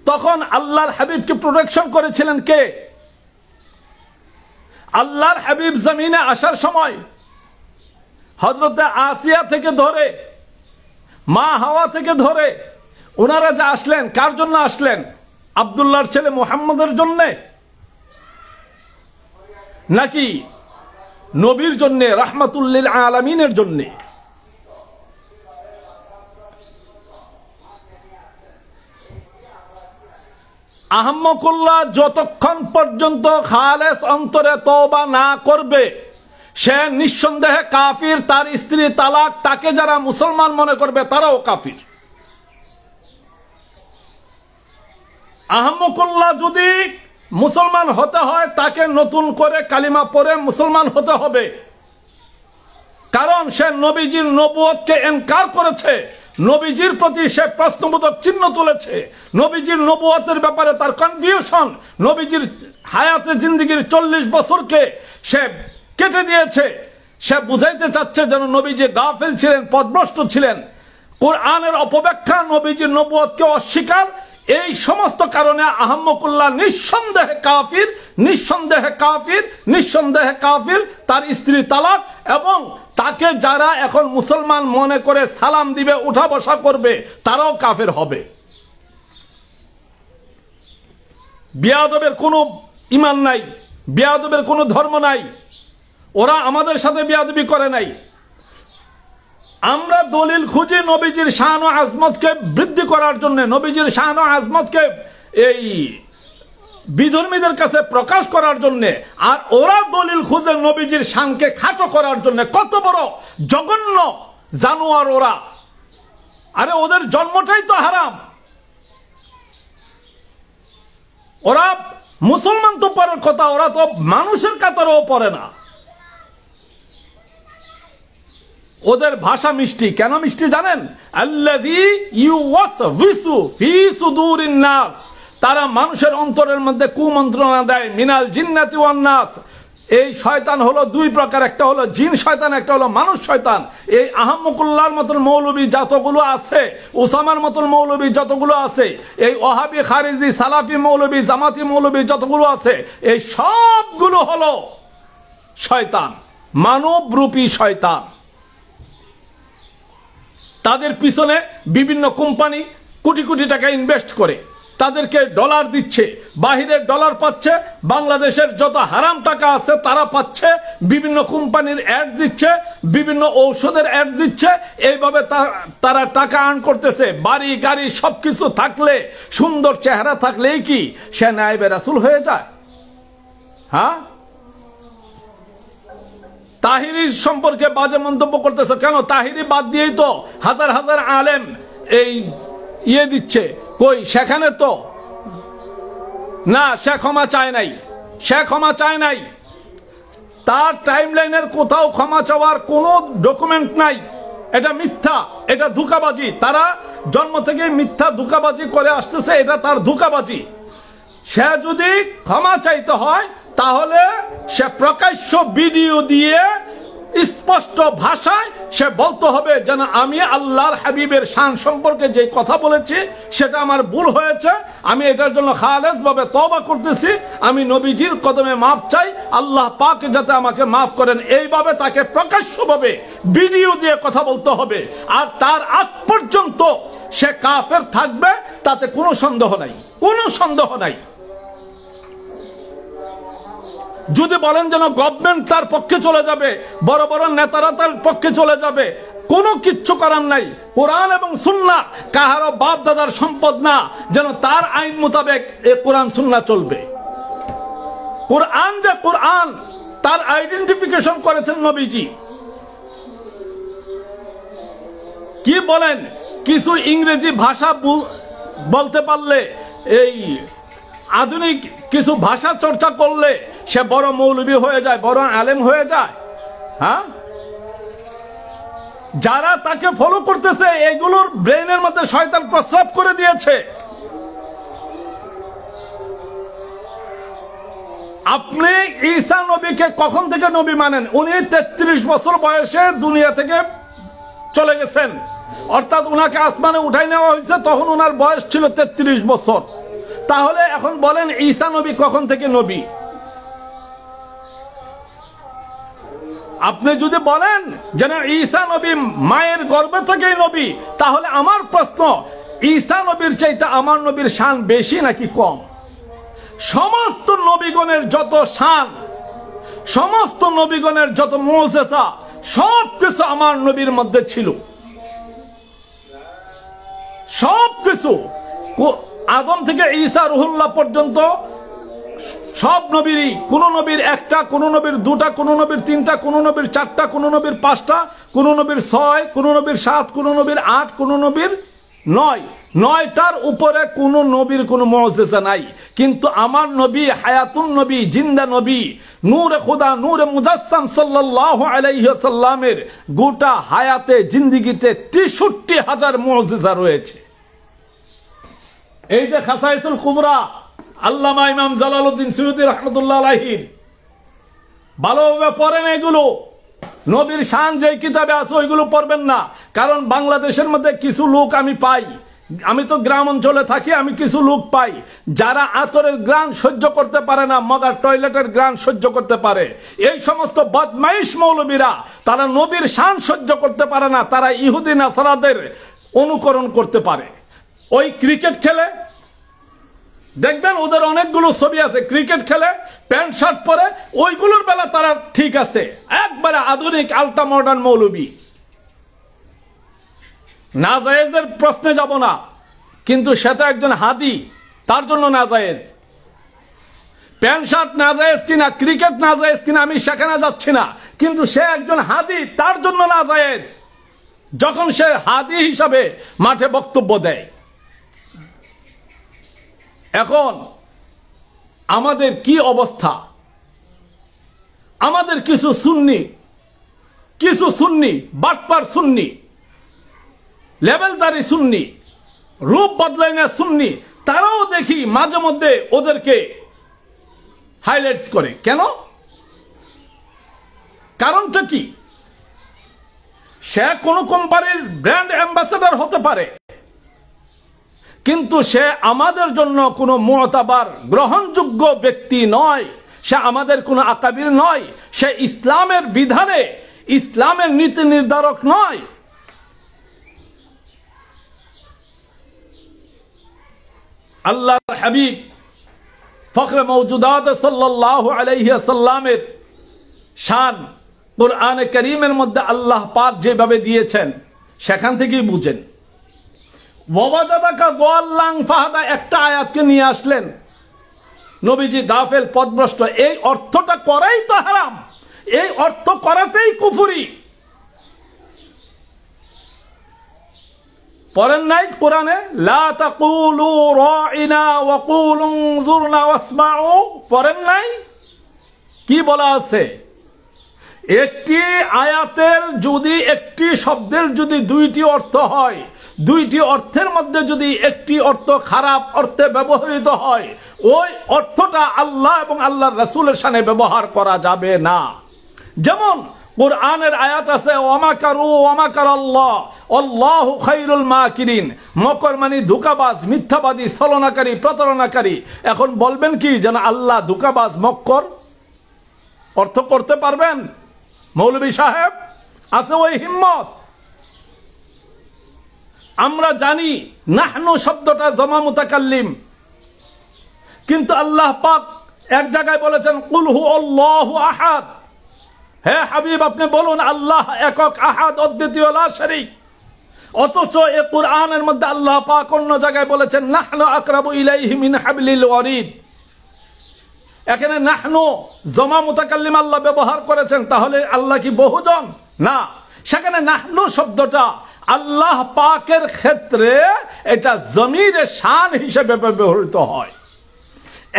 A: তখন আল্লাহর হাবিবকে প্রোটেকশন করেছিলেন কে? আল্লাহর হাবিব জমিনে আসার সময় হযরতে আসিয়া থেকে ধরে মা হাওয়া থেকে ধরে ওনারা যা আসলেন, কার জন্য আসলেন? আব্দুল্লাহর ছেলে মুহাম্মদের জন্য, নাকি নবীর জন্য, রাহমাতুল লিল আলামিনের জন্য? আহম্মকুল্লাহ যতক্ষণ পর্যন্ত খালেস অন্তরে তওবা না করবে সে নিঃসন্দেহে কাফির। তার স্ত্রী তালাক, তাকে যারা মুসলমান মনে করবে তারাও কাফির। আহম্মকুল্লাহ যদি মুসলমান হতে হয় তাকে নতুন করে কালিমা পড়ে মুসলমান হতে হবে, কারণ সে নবীজির নবুয়তকে ইনকার করেছে, নবীজির প্রতি সে প্রশ্নবোধক চিহ্ন তুলেছে, নবীজির নবুয়তের ব্যাপারে তার কনফিউশন, নবীজির হায়াতে জিন্দেগির 40 বছরকে সে কেটে দিয়েছে। সে বুঝাইতে চাচ্ছে যেন নবীজি গাফিল ছিলেন, পথভ্রষ্ট ছিলেন, কোরআনের অপব্যাখ্যা, নবীজির নবুয়তকে অস্বীকার। এই সমস্ত কারণে আহম্মকুল্লাহ নিঃসন্দেহে কাফির, নিঃসন্দেহে কাফির, নিঃসন্দেহে কাফির। তার স্ত্রী তালাক, এবং তাকে যারা এখন মুসলমান মনে করে সালাম দিবে, উঠা বসা করবে, তারাও কাফির হবে। বেয়াদবের কোনো ঈমান নাই, বেয়াদবের কোনো ধর্ম নাই। ওরা আমাদের সাথে বেয়াদবি করে নাই। আমরা দলিল খুঁজি নবীজির শান ও আজমতকে বৃদ্ধি করার জন্য, নবীজির শান ও আজমতকে এই বিধর্মীদের কাছে প্রকাশ করার জন্য, আর ওরা দলিল খুঁজে নবীজির শানকে খাটো করার জন্য। কত বড় জঘন্য জানোয়ার ওরা! আরে ওদের জন্মটাই তো হারাম। ওরা মুসলমান তো পরের কথা, ওরা তো মানুষের কাতারেও পড়ে না। ওদের ভাষা মিষ্টি। কেন মিষ্টি জানেন? আল্লাযী ইউওয়াসওয়িসু ফি সুদুরিন নাস, তারা মানুষের অন্তরের মধ্যে কুমন্ত্রণা দেয়। মিনাল জিন্নাতি ওয়ান নাস, এই শয়তান হলো দুই প্রকার, একটা হলো জিন শয়তান, একটা হলো মানুষ শয়তান। এই আহম্মকুল্লাহর মতন মৌলবী যতগুলো আছে, উসামার মতন মৌলবী যতগুলো আছে, এই ওহাবি খারিজি সালাফি মৌলবী জামাতি মৌলবী যতগুলো আছে, এই সবগুলো হলো শয়তান, মানবরূপী শয়তান। তাদের পিছনে বিভিন্ন কোম্পানি কোটি কোটি টাকা ইনভেস্ট করে, তাদেরকে ডলার দিচ্ছে, বাহিরের ডলার পাচ্ছে, বাংলাদেশের যত হারাম টাকা আছে তারা পাচ্ছে, বিভিন্ন কোম্পানির অ্যাড দিচ্ছে, বিভিন্ন ঔষধের অ্যাড দিচ্ছে, এইভাবে তারা টাকা আর্ন করতেছে। বাড়ি গাড়ি সবকিছু থাকলে, সুন্দর চেহারা থাকলেই কি সে নায়েবে রাসূল হয়ে যায়? হ্যাঁ, তাহিরির সম্পর্কে বাজে মন্তব্য করতেছে কেন? তাহিরি বাদ দিয়েই তো হাজার হাজার আলেম এই দিচ্ছে, কই সেখানে তো না, সে ক্ষমা চায় নাই, সে ক্ষমা চায় নাই। তার টাইমলাইনের কোথাও ক্ষমা চাওয়ার কোনো ডকুমেন্ট নাই। এটা মিথ্যা, এটা ধোঁকাবাজি। তারা জন্ম থেকে মিথ্যা ধোঁকাবাজি করে আসতেছে, এটা তার ধোঁকাবাজি। সে যদি ক্ষমা চাইতে হয় তাহলে সে প্রকাশ্য ভিডিও দিয়ে স্পষ্ট ভাষায় সে বলতে হবে যেন আমি আল্লাহর হাবিবের শান সম্পর্কে যে কথা বলেছি সেটা আমার ভুল হয়েছে, আমি এটার জন্য খালেস ভাবে তওবা করতেছি, আমি নবীজির কদমে মাফ চাই, আল্লাহ পাক যাতে আমাকে মাফ করেন। এইভাবে তাকে প্রকাশ্যভাবে ভিডিও দিয়ে কথা বলতে হবে। আর তার আগ পর্যন্ত সে কাফের থাকবে, তাতে কোনো সন্দেহ নাই, কোনো সন্দেহ নাই। যদি বলেন যেন গভর্নমেন্ট তার পক্ষে চলে যাবে, বড় বড় নেতারা তার পক্ষে চলে যাবে, কোনো কিচ্ছু করার নাই। কোরআন এবং সুন্নাহ কাহারো বাপ দাদার সম্পদ না, যেন তার আইন মোতাবেক এই কোরআন সুন্নাহ চলবে। কোরআন যে কোরআন, তার আইডেন্টিফিকেশন করেছেন নবীজি। কি বলেন, কিছু ইংরেজি ভাষা বলতে পারলে, এই আধুনিক কিছু ভাষা চর্চা করলে সে বড় মৌলবী হয়ে যায়, বড় আলেম হয়ে যায়। হ্যাঁ, যারা তাকে ফলো করতেছে এগুলোর ব্রেনের মধ্যে শয়তান প্রস্রাব করে দিয়েছে। আপনি ঈসা নবীকে কখন থেকে নবী মানেন? উনি 33 বছর বয়সে দুনিয়া থেকে চলে গেছেন, অর্থাৎ উনাকে আসমানে উঠাই নেওয়া হয়েছে, তখন উনার বয়স ছিল 33 বছর। তাহলে এখন বলেন ঈসা নবী কখন থেকে নবী? আপনি যদি বলেন যেন ঈসা নবী মায়ের গর্ভে থেকেই নবী, তাহলে আমার প্রশ্ন, ঈসা নবীর চাইতে আমার নবীর শান বেশি নাকি কম? সমস্ত নবীগণের যত শান, সমস্ত নবীগণের যত মুজিজা, সবকিছু আমার নবীর মধ্যে ছিল। সবকিছু, আদম থেকে ঈসা রুহুল্লাহ পর্যন্ত সব নবীরই, কোন নবীর একটা, কোন নবীর দুটা, কোন নবীর তিনটা, কোন নবীর চারটা, কোন নবীর পাঁচটা, কোন নবীর 6, কোন নবীর 7, কোন নবীর 8, কোন নবীর 9। 9টার উপরে কোন নবীর কোন মুজিজা নাই। কিন্তু আমার নবী হায়াতুন নবী, জিন্দা নবী, নূরে খুদা, নূরে মুজাসসাম সাল্লাল্লাহু আলাইহি ওয়াসাল্লামের গোটা হায়াতে, জিন্দেগিতে 63,000 মুজিজা রয়েছে। এই যে খাসাইসুল কুবরা, আল্লামা ইমাম জালালউদ্দিন সুয়ুতী রাহমাতুল্লাহ আলাইহির, ভালোভাবে পড়েন এগুলো। নবীর শান যে কিতাবে আছে ওইগুলো পড়বেন না, কারণ বাংলাদেশের মধ্যে কিছু লোক আমি পাই, আমি তো গ্রাম অঞ্চলে থাকি, আমি কিছু লোক পাই যারা আতরের গ্রান সহ্য করতে পারে না, মগার টয়লেটের গ্রান সহ্য করতে পারে। এই সমস্ত বদমাইশ মৌলবীরা, তারা নবীর শান সহ্য করতে পারে না, তারা ইহুদি নাসারাদের অনুকরণ করতে পারে। ওই ক্রিকেট খেলে দেখবেন ওদের অনেকগুলো ছবি আছে, ক্রিকেট খেলে প্যান্ট শার্ট পরে, ওইগুলোর বেলা তারা ঠিক আছে, একবারে আধুনিক আলট্রা মডার্ন মৌলবী। নাজায়েজের প্রশ্নে যাব না, কিন্তু সে তো একজন হাদি, তার জন্য নাজায়েজ। প্যান্ট শার্ট নাজায়েজ কিনা, ক্রিকেট নাজায়েজ কিনা আমি সেখানে যাচ্ছি না, কিন্তু সে একজন হাদি, তার জন্য নাজায়েজ, যখন সে হাদি হিসাবে মাঠে বক্তব্য দেয়। এখন আমাদের কি অবস্থা? আমাদের কিছু সুন্নি, বাটপার সুন্নি, লেভেলদারি সুন্নি, রূপ বদলাই না সুন্নি, তারাও দেখি মাঝে মধ্যে ওদেরকে হাইলাইটস করে। কেন? কারণটা কি? সে কোন কোম্পানির ব্র্যান্ড অ্যাম্বাসেডর হতে পারে, কিন্তু সে আমাদের জন্য কোনো মুতাবার গ্রহণযোগ্য ব্যক্তি নয়, সে আমাদের কোনো আকাবির নয়, সে ইসলামের বিধানে, ইসলামের নীতি নির্ধারক নয়। আল্লাহর হাবিব ফখরে মওজুদাত সাল্লাল্লাহু আলাইহি ওয়াসাল্লামের শান কুরআনে কারীমের মধ্যে আল্লাহ পাক যেভাবে দিয়েছেন সেখান থেকেই বুঝেন। ওয়াজাদাকা দাল্লান ফাহাদা একটা আয়াতকে নিয়ে আসলেন, নবীজি গাফেল পথভ্রষ্ট, এই অর্থটা করাই তো হারাম, এই অর্থ করাতেই কুফরি। পড়েন নাই কোরআনে লা তাকুলু রাইনা ওয়া কুলু উনজুরনা ওয়াসমাউ, পড়েন নাই? কি বলা আছে? একটি আয়াতের যদি একটি শব্দের যদি দুইটি অর্থ হয়, দুইটি অর্থের মধ্যে যদি একটি অর্থ খারাপ অর্থে ব্যবহৃত হয়, ওই অর্থটা আল্লাহ এবং আল্লাহর রাসূলের শানে ব্যবহার করা যাবে না। যেমন কুরআনের আয়াত আছে ওয়ামাকারু ওয়ামাকারাল্লাহ আল্লাহু খায়রুল মাকিরিন, মকর মানে ধোঁকাবাজ, মিথ্যাবাদী, ছলনাকারী, প্রতারণাকারী। এখন বলবেন কি যেন আল্লাহ ধোঁকাবাজ, মক্কর অর্থ করতে পারবেন? মৌলভী সাহেব আছে ওই হিম্মত? আমরা জানি নাহনু শব্দটা জমা মুতাকাল্লিম, কিন্তু আল্লাহ পাক এক জায়গায় বলেছেন কুল হু আল্লাহু আহাদ। হে হাবিব আপনি বলুন আল্লাহ একক, আহাদ, অদ্বিতীয়, লা শারীক। অথচ এই কুরআনের মধ্যে আল্লাহ পাক অন্য জায়গায় বলেছেন নাহনু আকরাবু ইলাইহি মিন হাবলিল ওয়ারিদ। এখানে নাহনু জমা মুতাকাল্লিম আল্লাহ ব্যবহার করেছেন, তাহলে আল্লাহ কি বহুজন? না, সেখানে নাহনু শব্দটা আল্লাহ পাকের ক্ষেত্রে এটা জমিরে শান হিসেবে ব্যবহৃত হয়।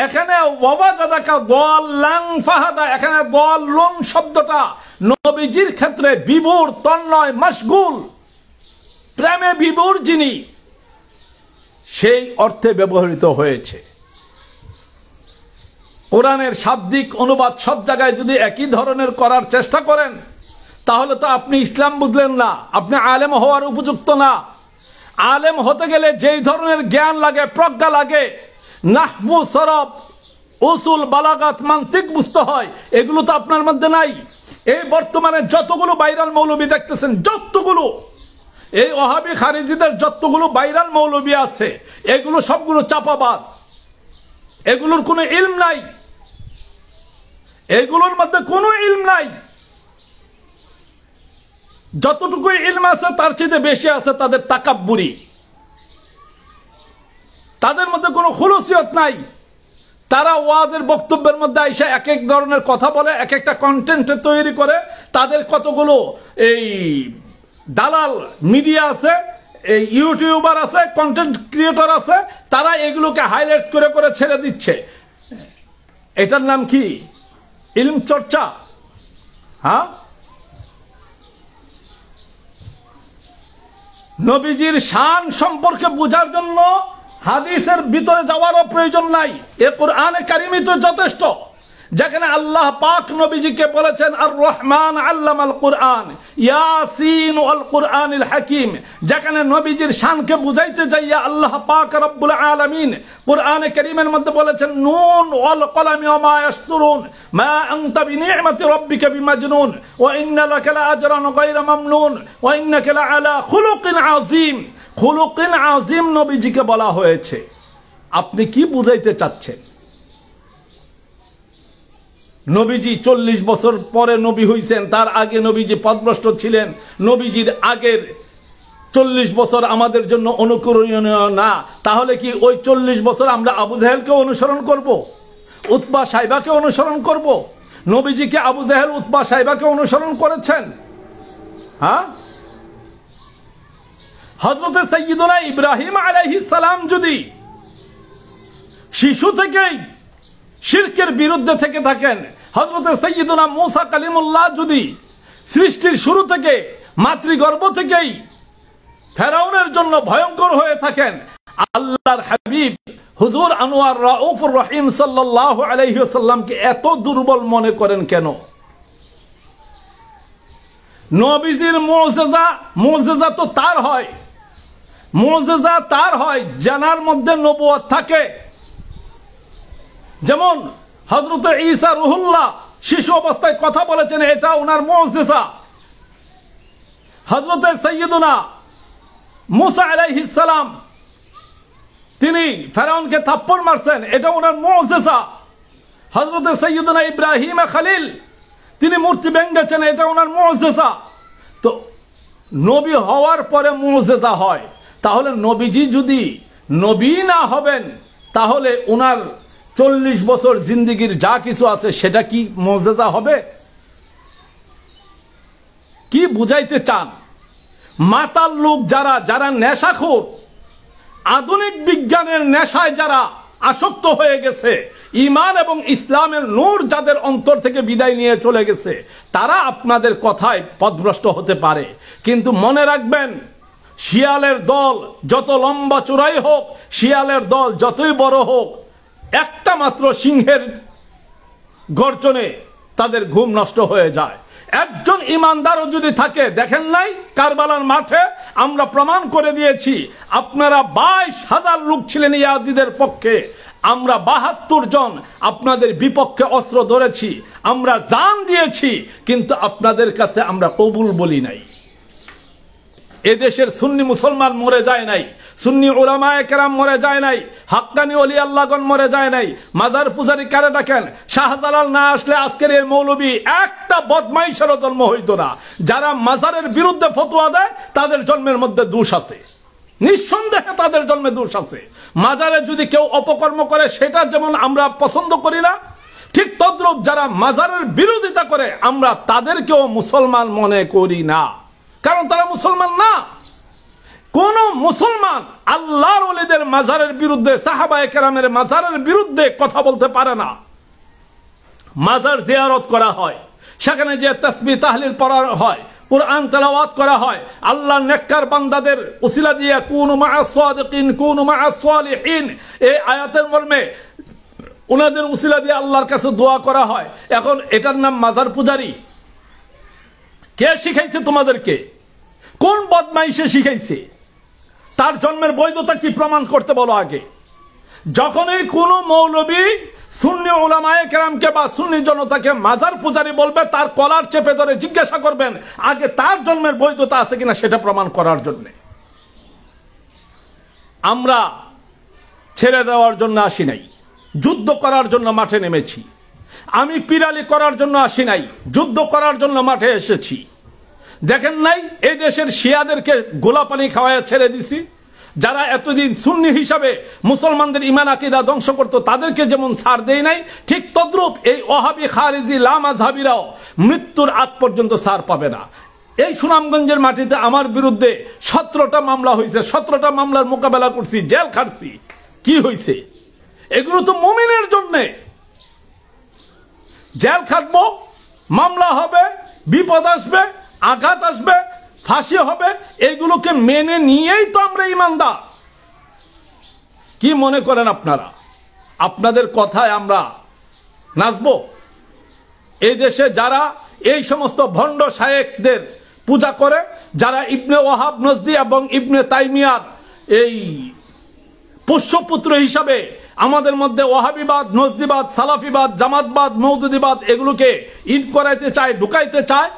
A: এখানে ওয়াজাদাকা দাল্লান ফাহাদা, এখানে দাল্লুন শব্দটা নবীজির ক্ষেত্রে বিভোর, তন্ময়, মশগুল, প্রেমে বিভোর যিনি, সেই অর্থে ব্যবহৃত হয়েছে। কোরআনের শাব্দিক অনুবাদ সব জায়গায় যদি একই ধরনের করার চেষ্টা করেন, তাহলে তো আপনি ইসলাম বুঝলেন না, আপনি আলেম হওয়ার উপযুক্ত না। আলেম হতে গেলে যেই ধরনের জ্ঞান লাগে, প্রজ্ঞা লাগে, নাহবু, সরব, উসুল, বালাগাত, মান্তিক বুঝতে হয়, এগুলো তো আপনার মধ্যে নাই। এই বর্তমানে যতগুলো ভাইরাল মৌলবী দেখতেছেন, যতগুলো এই ওহাবী খারিজিদের যতগুলো ভাইরাল মৌলবী আছে, এগুলো সবগুলো চাপাবাজ, এগুলোর কোনো ইলম নাই, এগুলোর মধ্যে কোনো ইলম নাই। যতটুকু ইলম আছে তার চেয়ে বেশি আছে তাদের তাকাব্বুরি, তাদের মধ্যে কোনো খুলুসিয়ত নাই। তারা ওয়াজের বক্তব্যের মধ্যে আইসা এক এক ধরনের কথা বলে, এক একটা কন্টেন্ট তৈরি করে। তাদের কতগুলো এই দালাল মিডিয়া আছে, এই ইউটিউবার আছে, কন্টেন্ট ক্রিয়েটর আছে, তারা এগুলোকে হাইলাইটস করে করে ছেড়ে দিচ্ছে। এটার নাম কি? ইলম চর্চা? হ্যাঁ, নবীজির শান সম্পর্কে বোঝার জন্য হাদিসের ভিতরে যাওয়ারও প্রয়োজন নাই, এ কুরআনে কারীমই তো যথেষ্ট। যেখানে আল্লাহ পাক নবীজিকে বলেছেন আর রহমান আল্লামাল কুরআন, ইয়াসিন ওয়াল কুরআনিল হাকিম, যেখানে নবীজির শানকে বুঝাইতে যাইয়া আল্লাহ পাক রব্বুল আলামিন কুরআনে কারীমের মধ্যে বলেছেন নুন ওয়াল কলামি ওয়া মা ইয়াসতুরুন মা আনতা বিনি'মাতি রাব্বিকা বিমাজনুন ওয়া ইন্না লাকা লাআজরান গায়রা মামনুন ওয়া ইন্নাকা লাআলা খুলুকিন আযীম। খুলুকিন আযীম নবীজিকে বলা হয়েছে। আপনি কি বুঝাইতে চাচ্ছেন? নবীজি 40 বছর পরে নবী হইছেন, তার আগে নবীজি পথভ্রষ্ট ছিলেন। নবীজির আগের 40 বছর আমাদের জন্য অনুকরণীয় না। তাহলে কি ওই 40 বছর আমরা আবু জাহেলকে অনুসরণ করব? উতবা সাইবাকে অনুসরণ করব? নবীজিকে আবু জাহেল উতবা সাইবাকে অনুসরণ করেছেন? হ্যাঁ, হযরতে সাইয়্যিদুনা ইব্রাহিম আলাইহিস সালাম যদি শিশু থেকেই শিরকের বিরুদ্ধে থেকে থাকেন, হযরতে সাইয়্যিদুনা মুসা কালিমুল্লাহ যদি সৃষ্টির শুরু থেকে মাতৃগর্ভ থেকেই ফেরাউনের জন্য ভয়ঙ্কর হয়ে থাকেন, আল্লাহর হাবিব হুজুর আনোয়ার রাউফুর রহিম সাল্লাল্লাহু আলাইহি ওয়াসাল্লামকে এত দুর্বল মনে করেন কেন? নবীজির মুজিজা তো তার হয়, মুজিজা তার হয় জানার মধ্যে নবুয়ত থাকে। যেমন হযরতে ঈসা রুহুল্লাহ শিশু অবস্থায় কথা বলেছেন, এটা ওনার মুজিজা। হযরতে সাইয়্যিদুনা মুসা আলাইহিস সালাম তিনি ফেরাউনকে থাপ্পড় মারছেন, এটা ওনার মুজিজা। হযরত সাইয়্যিদুনা ইব্রাহিম খলিল তিনি মূর্তি ভেঙেছেন, এটা ওনার মুজিজা। তো নবী হওয়ার পরে মুজিজা হয়, তাহলে নবীজি যদি নবী না হবেন তাহলে ওনার 40 বছর জিন্দেগির যা কিছু আছে সেটা কি মুজিজা হবে? কি বুঝাইতে চান? মাতাল লোক যারা, যারা নেশাখোর, আধুনিক বিজ্ঞানের নেশায় যারা আসক্ত হয়ে গেছে, ঈমান এবং ইসলামের নূর যাদের অন্তর থেকে বিদায় নিয়ে চলে গেছে, তারা আপনাদের কথায় পথভ্রষ্ট হতে পারে। কিন্তু মনে রাখবেন, শিয়ালের দল যত লম্বা চূড়াই হোক, শিয়ালের দল যতই বড় হোক, একটা মাত্র সিংহের গর্জনে তাদের ঘুম নষ্ট হয়ে যায়। একজন ইমানদারও যদি থাকে, দেখেন নাই কারবালার মাঠে আমরা প্রমাণ করে দিয়েছি, আপনারা 22,000 লোক ছিলেন ইয়াজিদের পক্ষে, আমরা 72 জন আপনাদের বিপক্ষে অস্ত্র ধরেছি, আমরা জান দিয়েছি, কিন্তু আপনাদের কাছে আমরা কবুল বলি নাই। এদেশের সুন্নি মুসলমান মরে যায় নাই, সুন্নি উলামায়ে কেরাম মরে যায় নাই, হাক্কানি ওলি আল্লাহগণ মরে যায় নাই। মাজার পূজারি কারে ডাকেন? শাহজালাল না আসলে আজকের এই মৌলবী একটা বদমাইশেরও জন্ম হইতো না। যারা মাজারের বিরুদ্ধে ফতোয়া দেয় তাদের জন্মের মধ্যে দোষ আছে, নিঃসন্দেহে তাদের জন্মে দোষ আছে। মাজারে যদি কেউ অপকর্ম করে সেটা যেমন আমরা পছন্দ করি না, ঠিক তদ্রূপ যারা মাজারের বিরোধিতা করে আমরা তাদেরকেও মুসলমান মনে করি না, কারণ তারা মুসলমান না। কোন মুসলমান আল্লাহর ওলিদের মাজারের বিরুদ্ধে, সাহাবায়ে কেরামের মাজারের বিরুদ্ধে কথা বলতে পারে না। মাজার জিয়ারত করা হয়, সেখানে যে তাসবিহ তাহলিল পড়া হয়, কুরআন তেলাওয়াত করা হয়, আল্লাহর নেককার বান্দাদের উসিলা দিয়ে কুনু মাআস সাদিকিন কুনু মাআস সালিহিন, এই আয়াতের মর্মে ওনাদের উসিলা দিয়ে আল্লাহর কাছে দোয়া করা হয়। এখন এটার নাম মাজার পূজারি? কে শিখাইছে তোমাদেরকে? কোন বদমাইশে শিখাইছে? তার জন্মের বৈধতা কি প্রমাণ করতে বলো আগে। যখনই কোন মৌলবী সুন্নি উলামায়ে কেরামকে বা সুন্নি জনতাকে মাজার পূজারি বলবে, তার কলার চেপে ধরে জিজ্ঞাসা করবেন আগে তার জন্মের বৈধতা আছে কিনা সেটা প্রমাণ করার জন্য। আমরা ছেড়ে দেওয়ার জন্য আসি নাই, যুদ্ধ করার জন্য মাঠে নেমেছি। আমি পিরালি করার জন্য আসি নাই, যুদ্ধ করার জন্য মাঠে এসেছি। দেখেন নাই এই দেশের শিয়াদেরকে গোলাপানি খাওয়ায় ছেড়ে দিছি। যারা এতদিন সুন্নি হিসাবে মুসলমানদের ঈমান আকীদা ধ্বংস করত তাদেরকে যেমন ছাড় দেই নাই, ঠিক তদ্রূপ এই ওয়াহাবি খারিজি লামাযহাবিরাও মৃত্যুর আগ পর্যন্ত ছাড় পাবে না। এই সুনামগঞ্জের মাটিতে আমার বিরুদ্ধে 17টা মামলা হয়েছে, 17টা মামলার মোকাবেলা করছি, জেল খাটছি। কি হয়েছে? এগুলো তো মুমিনের জন্য। জেল খাটবো, মামলা হবে, বিপদ আসবে, আঘাত আসবে, ফাঁসি হবে, এগুলোকে মেনে নিয়েই তো আমরা ঈমানদার। কি মনে করেন আপনারা আপনাদের কথায় আমরা নাচবো? এই দেশে যারা এই সমস্ত ভণ্ড শায়েখদের পূজা করে, যারা ইবনে ওয়াহাব নজদি এবং ইবনে তাইমিয়ার এই পোষ্যপুত্র হিসাবে আমাদের মধ্যে ওয়াহাবিবাদ, নজদিবাদ, সালাফিবাদ, জামাতবাদ, মওদুদিবাদ এগুলোকে ইট করাইতে চায়, ঢুকাইতে চায়,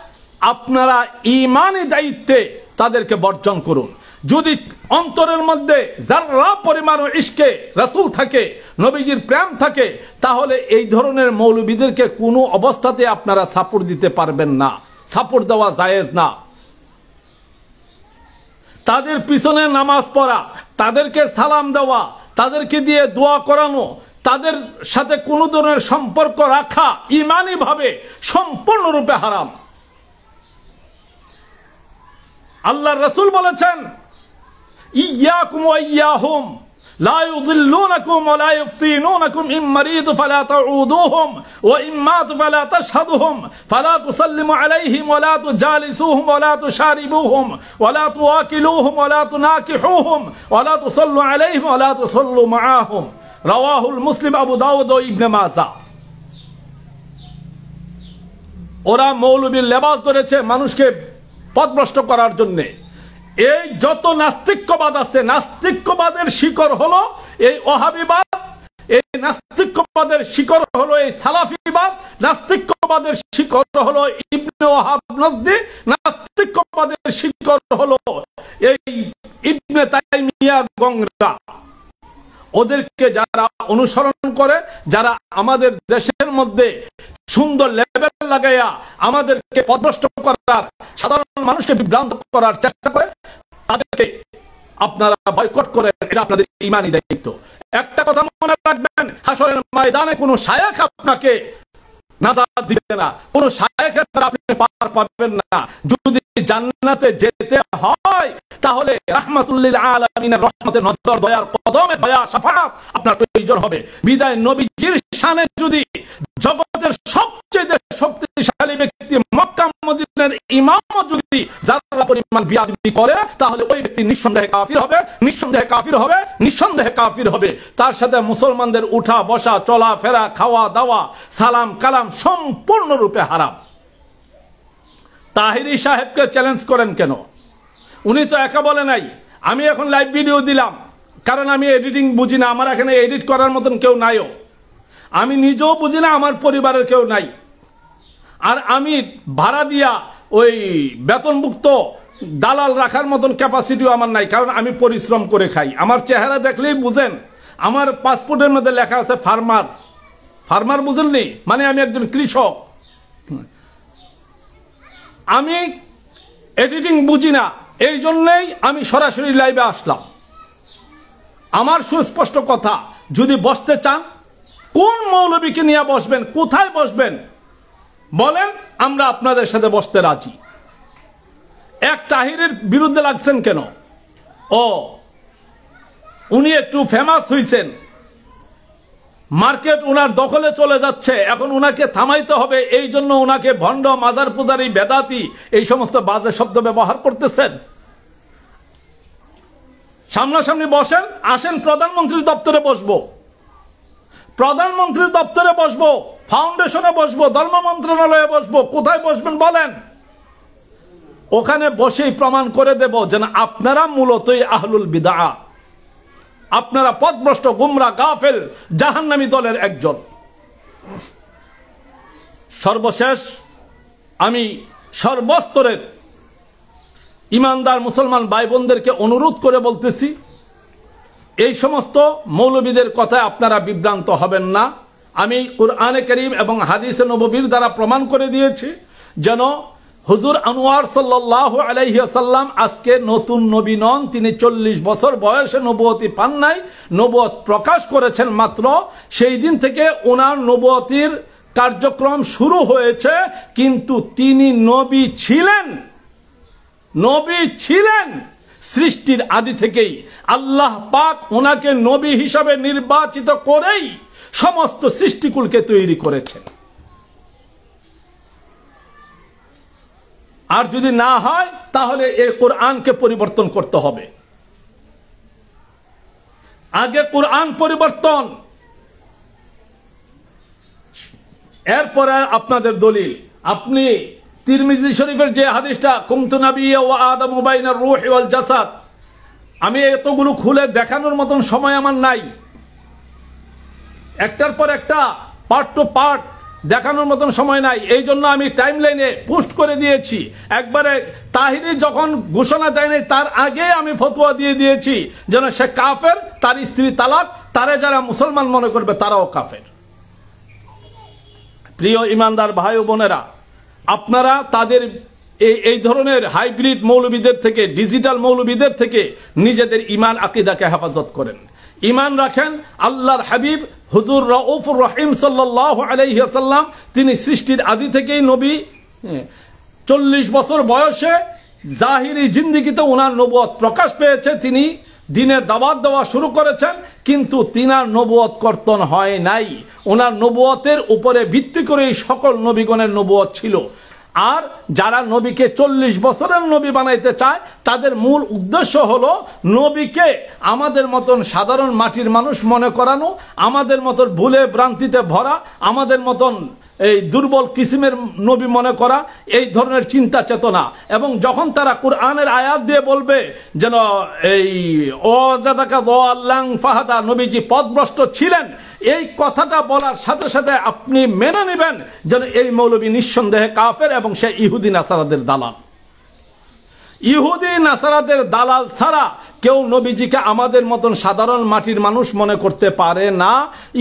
A: আপনারা ঈমানি দায়িত্বে তাদেরকে বর্জন করুন। যদি অন্তরের মধ্যে যারা পরিমাণ ইশকে রাসূল থাকে, নবীজির প্রেম থাকে, তাহলে এই ধরনের মৌলবীদেরকে কোনো অবস্থাতে আপনারা সাপোর্ট দিতে পারবেন না, সাপোর্ট দেওয়া জায়েজ না। তাদের পিছনে নামাজ পড়া, তাদেরকে সালাম দেওয়া, তাদেরকে দিয়ে দোয়া করানো, তাদের সাথে কোনো ধরনের সম্পর্ক রাখা ঈমানি ভাবে সম্পূর্ণরূপে হারাম। আল্লাহর রাসূল বলেছেন, ইয়াকুম ওয়া ইয়াহুম লা ইউদিল্লুনাকুম ওয়া লা ইফতিনুনাকুম ইম মারিদ ফালা তাউদুহুম ওয়া ইম মাতু ফালা তাশহাদুহুম ফালা তুসাল্লিমু আলাইহিম ওয়া লা তুজালিসুহুম ওয়া লা তুশারিবুহুম ওয়া লা তুওয়াকিলুহুম ওয়া লা তুনাকিহুহুম ওয়া লা তুসাল্লু আলাইহিম ওয়া লা তুসাল্লু মাআহুম। রাওয়াহুল মুসলিম, আবু দাউদ ও ইবনে মাজাহ। ওরা মৌলবীর লেবাস ধরেছে মানুষকে পথভ্রষ্ট করার জন্য। এই যত নাস্তিক্যবাদ আছে, নাস্তিক্যবাদের শিকড় হলো এই ওয়াহাবিবাদ, এই নাস্তিক্যবাদের শিকড় হলো এই সালাফিবাদ, নাস্তিক্যবাদের শিকড় হলো ইবনে ওয়াহাব নজদি, নাস্তিক্যবাদের শিকড় হলো এই ইবনে তাইমিয়া গংরা। ওদেরকে যারা অনুসরণ করে, যারা আমাদের দেশের মধ্যে সুন্দর লেভেল লাগাইয়া আমাদেরকে পথভ্রষ্ট করার, সাধারণ মানুষকে বিভ্রান্ত করার চেষ্টা করে, তাদেরকে আপনারা বয়কট করেন। এটা আপনাদের ঈমানি দায়িত্ব। একটা কথা মনে রাখবেন, হাসরের ময়দানে কোনো শায়েখ আপনাকে নাজাত দিবে না, কোন শায়েখের দ্বারা আপনি পার পাবেন না। যদি জান্নাতে যেতে হয় তাহলে রাহমাতুল লিল আলামিনের রহমতের নজর, দয়ার কদমে দয়া শাফাআত আপনার প্রয়োজন হবে। বিদায় নবীজির শানে যদি জগতের সবচেয়ে শক্তিশালী ব্যক্তি মক্কা মদিনার ইমামও যদি যারা পরিমাণ বিয়াদবি করে, তাহলে ওই ব্যক্তি নিঃসন্দেহে কাফির হবে, নিঃসন্দেহে কাফির হবে, নিঃসন্দেহে কাফির হবে। তার সাথে মুসলমানদের উঠা বসা, চলা ফেরা, খাওয়া দাওয়া, সালাম কালাম সম্পূর্ণরূপে হারাম। তাহিরি সাহেবকে চ্যালেঞ্জ করেন কেন? উনি তো একা বলে নাই। আমি এখন লাইভ ভিডিও দিলাম, কারণ আমি এডিটিং বুঝি না, আমার এখানে এডিট করার মতন কেউ নাইও, আমি নিজেও বুঝি না, আমার পরিবারের কেউ নাই। আর আমি ভাড়া দিয়া ওই বেতনভুক্ত দালাল রাখার মতন ক্যাপাসিটিও আমার নাই, কারণ আমি পরিশ্রম করে খাই। আমার চেহারা দেখলেই বুঝেন, আমার পাসপোর্টের মধ্যে লেখা আছে ফার্মার। ফার্মার বুঝেননি? মানে আমি একজন কৃষক। আমি এডিটিং বুঝি না, এই জন্যই আমি সরাসরি লাইভে আসলাম। আমার সুস্পষ্ট কথা, যদি বসতে চান, কোন মৌলবীকে নিয়ে বসবেন, কোথায় বসবেন বলেন, আমরা আপনাদের সাথে বসতে রাজি। এক তাহিরের বিরুদ্ধে লাগছেন কেন? ও উনি একটু ফেমাস হইছেন, মার্কেট উনার দখলে চলে যাচ্ছে, এখন উনাকে থামাইতে হবে, এই জন্য উনাকে ভণ্ড, মাজার পূজারী, বেদাতি এই সমস্ত বাজে শব্দ ব্যবহার করতেছেন। সামনাসামনি বসেন, আসেন প্রধানমন্ত্রীর দপ্তরে বসবো, প্রধানমন্ত্রীর দপ্তরে বসবো, ফাউন্ডেশনে বসবো, ধর্ম মন্ত্রণালয়ে বসবো। কোথায় বসবেন বলেন? ওখানে বসেই প্রমাণ করে দেব যে না, আপনারা মূলতই আহলুল বিদআহ, আপনারা পথভ্রষ্ট, গুমরা, গাফেল, জাহান্নামী দলের একজন। সর্বশেষ আমি সর্বস্তরের ইমানদার মুসলমান ভাই বোনদেরকে অনুরোধ করে বলতেছি, এই সমস্ত মৌলবীদের কথায় আপনারা বিভ্রান্ত হবেন না। আমি কুরআনে কারীম এবং হাদিসে নববীর দ্বারা প্রমাণ করে দিয়েছি যেন হুজুর আনোয়ার সাল্লাল্লাহু আলাইহি ওয়াসাল্লাম আজকে নতুন নবী নন। তিনি 40 বছর বয়সে নবুয়তি পান নাই, নবুয়ত প্রকাশ করেছেন মাত্র। সেই দিন থেকে ওনার নবুয়তির কার্যক্রম শুরু হয়েছে, কিন্তু তিনি নবী ছিলেন, নবী ছিলেন সৃষ্টির আদি থেকেই। আল্লাহ পাক ওনাকে নবী হিসাবে নির্বাচিত করেই সমস্ত সৃষ্টিকুলকে তৈরি করেছেন। আর যদি না হয় তাহলে এই কোরআনকে পরিবর্তন করতে হবে। আগে কোরআন পরিবর্তন, এরপরে আপনাদের দলিল। আপনি তিরমিজি শরীফের যে হাদিসটা কুনতু নাবিয়্যা ওয়া আদামু বাইনার রূহি ওয়াল জাসাদ, আমি এতগুলো খুলে দেখানোর মতন সময় আমার নাই, একটার পর একটা পার্ট টু পার্ট দেখানোর মতন সময় নাই। এই জন্য আমি টাইমলাইনে পোস্ট করে দিয়েছি। একবারে তাহিরি যখন ঘোষণা দেয়নি তার আগে আমি ফতোয়া দিয়ে দিয়েছি যেন সে কাফের, তার স্ত্রী তালাক, তারে যারা মুসলমান মনে করবে তারাও কাফের। প্রিয় ইমানদার ভাই ও বোনেরা, আপনারা তাদের এই ধরনের হাইব্রিড মৌলবীদের থেকে, ডিজিটাল মৌলবীদের থেকে নিজেদের ইমান আকীদাকে হেফাজত করেন। ইমান রাখেন আল্লাহর হাবিব হুজুর রাউফুর রহিম সাল্লাল্লাহু আলাইহি ওয়াসাল্লাম, তিনি সৃষ্টির আদি থেকেই নবী। 40 বছর বয়সে জাহিরি জিন্দেগিতে ওনার নবুয়ত প্রকাশ পেয়েছে, তিনি দিনের দাওয়াত দেওয়া শুরু করেছেন, কিন্তু তিনার নবুয়ত কর্তন হয় নাই। ওনার নবুয়তের উপরে ভিত্তি করে সকল নবীগণের নবুয়ত ছিল। আর যারা নবীকে 40 বছরের নবী বানাইতে চায়, তাদের মূল উদ্দেশ্য হলো নবীকে আমাদের মতন সাধারণ মাটির মানুষ মনে করানো, আমাদের মতন ভুলে ভ্রান্তিতে ভরা, আমাদের মতন এই দুর্বল কিসিমের নবী মনে করা, এই ধরনের চিন্তা চেতনা। এবং যখন তারা কুরআনের আয়াত দিয়ে বলবে যেন এই ওয়াজাদাকা দাল্লান ফাহাদা, নবীজি পথভ্রষ্ট ছিলেন, এই কথাটা বলার সাথে সাথে আপনি মেনে নেবেন যেন এই মৌলবী নিঃসন্দেহে কাফের এবং সে ইহুদি নাসারাদের দালাল। ইহুদি নাসারাদের দালাল ছাড়া কেউ নবীজিকে আমাদের মতন সাধারণ মাটির মানুষ মনে করতে পারে না।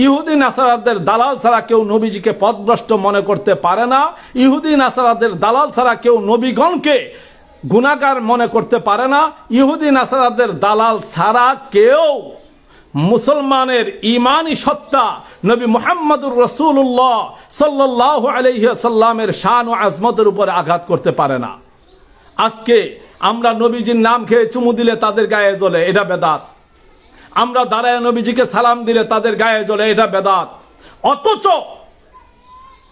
A: ইহুদি নাসারাদের দালাল ছাড়া কেউ নবীজিকে পথভ্রষ্ট মনে করতে পারে না। ইহুদি নাসারাদের দালাল ছাড়া কেউ নবীগণকে গুনাহগার মনে করতে পারে না। ইহুদি নাসারাদের দালাল ছাড়া কেউ মুসলমানের ইমানি সত্তা নবী মুহাম্মদুর রাসূলুল্লাহ সাল্লাল্লাহু আলাইহি ওয়াসাল্লামের শান ও আজমতের উপরে আঘাত করতে পারে না। আজকে আমরা নবীজির নাম খেয়ে চুমু দিলে তাদের গায়ে জ্বলে, এটা বেদাত। আমরা দাঁড়ায় নবীজিকে সালাম দিলে তাদের গায়ে জ্বলে, এটা বেদাত। অথচ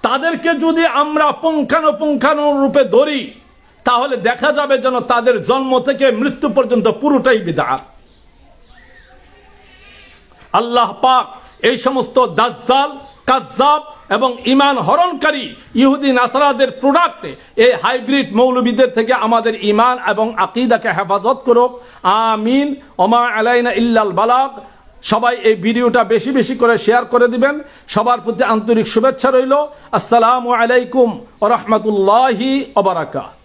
A: তাদেরকে যদি আমরা পুঙ্খানুপুঙ্খানু রূপে ধরি তাহলে দেখা যাবে যেন তাদের জন্ম থেকে মৃত্যু পর্যন্ত পুরোটাই বিদআত। আল্লাহ পাক এই সমস্ত দাজ্জাল, কাজ্জাব এবং ঈমান হরণকারী ইহুদি নাসারাদের প্রোডাক্ট, এই হাইব্রিড মৌলবীদের থেকে আমাদের ঈমান এবং আকীদাকে হেফাজত করুক। আমিন। ওমা আলাইনা ইল্লাল বালাগ। সবাই এই ভিডিওটা বেশি বেশি করে শেয়ার করে দিবেন। সবার প্রতি আন্তরিক শুভেচ্ছা রইল। আসসালামু আলাইকুম ওয়া রাহমাতুল্লাহি ওয়া বারাকাতুহু।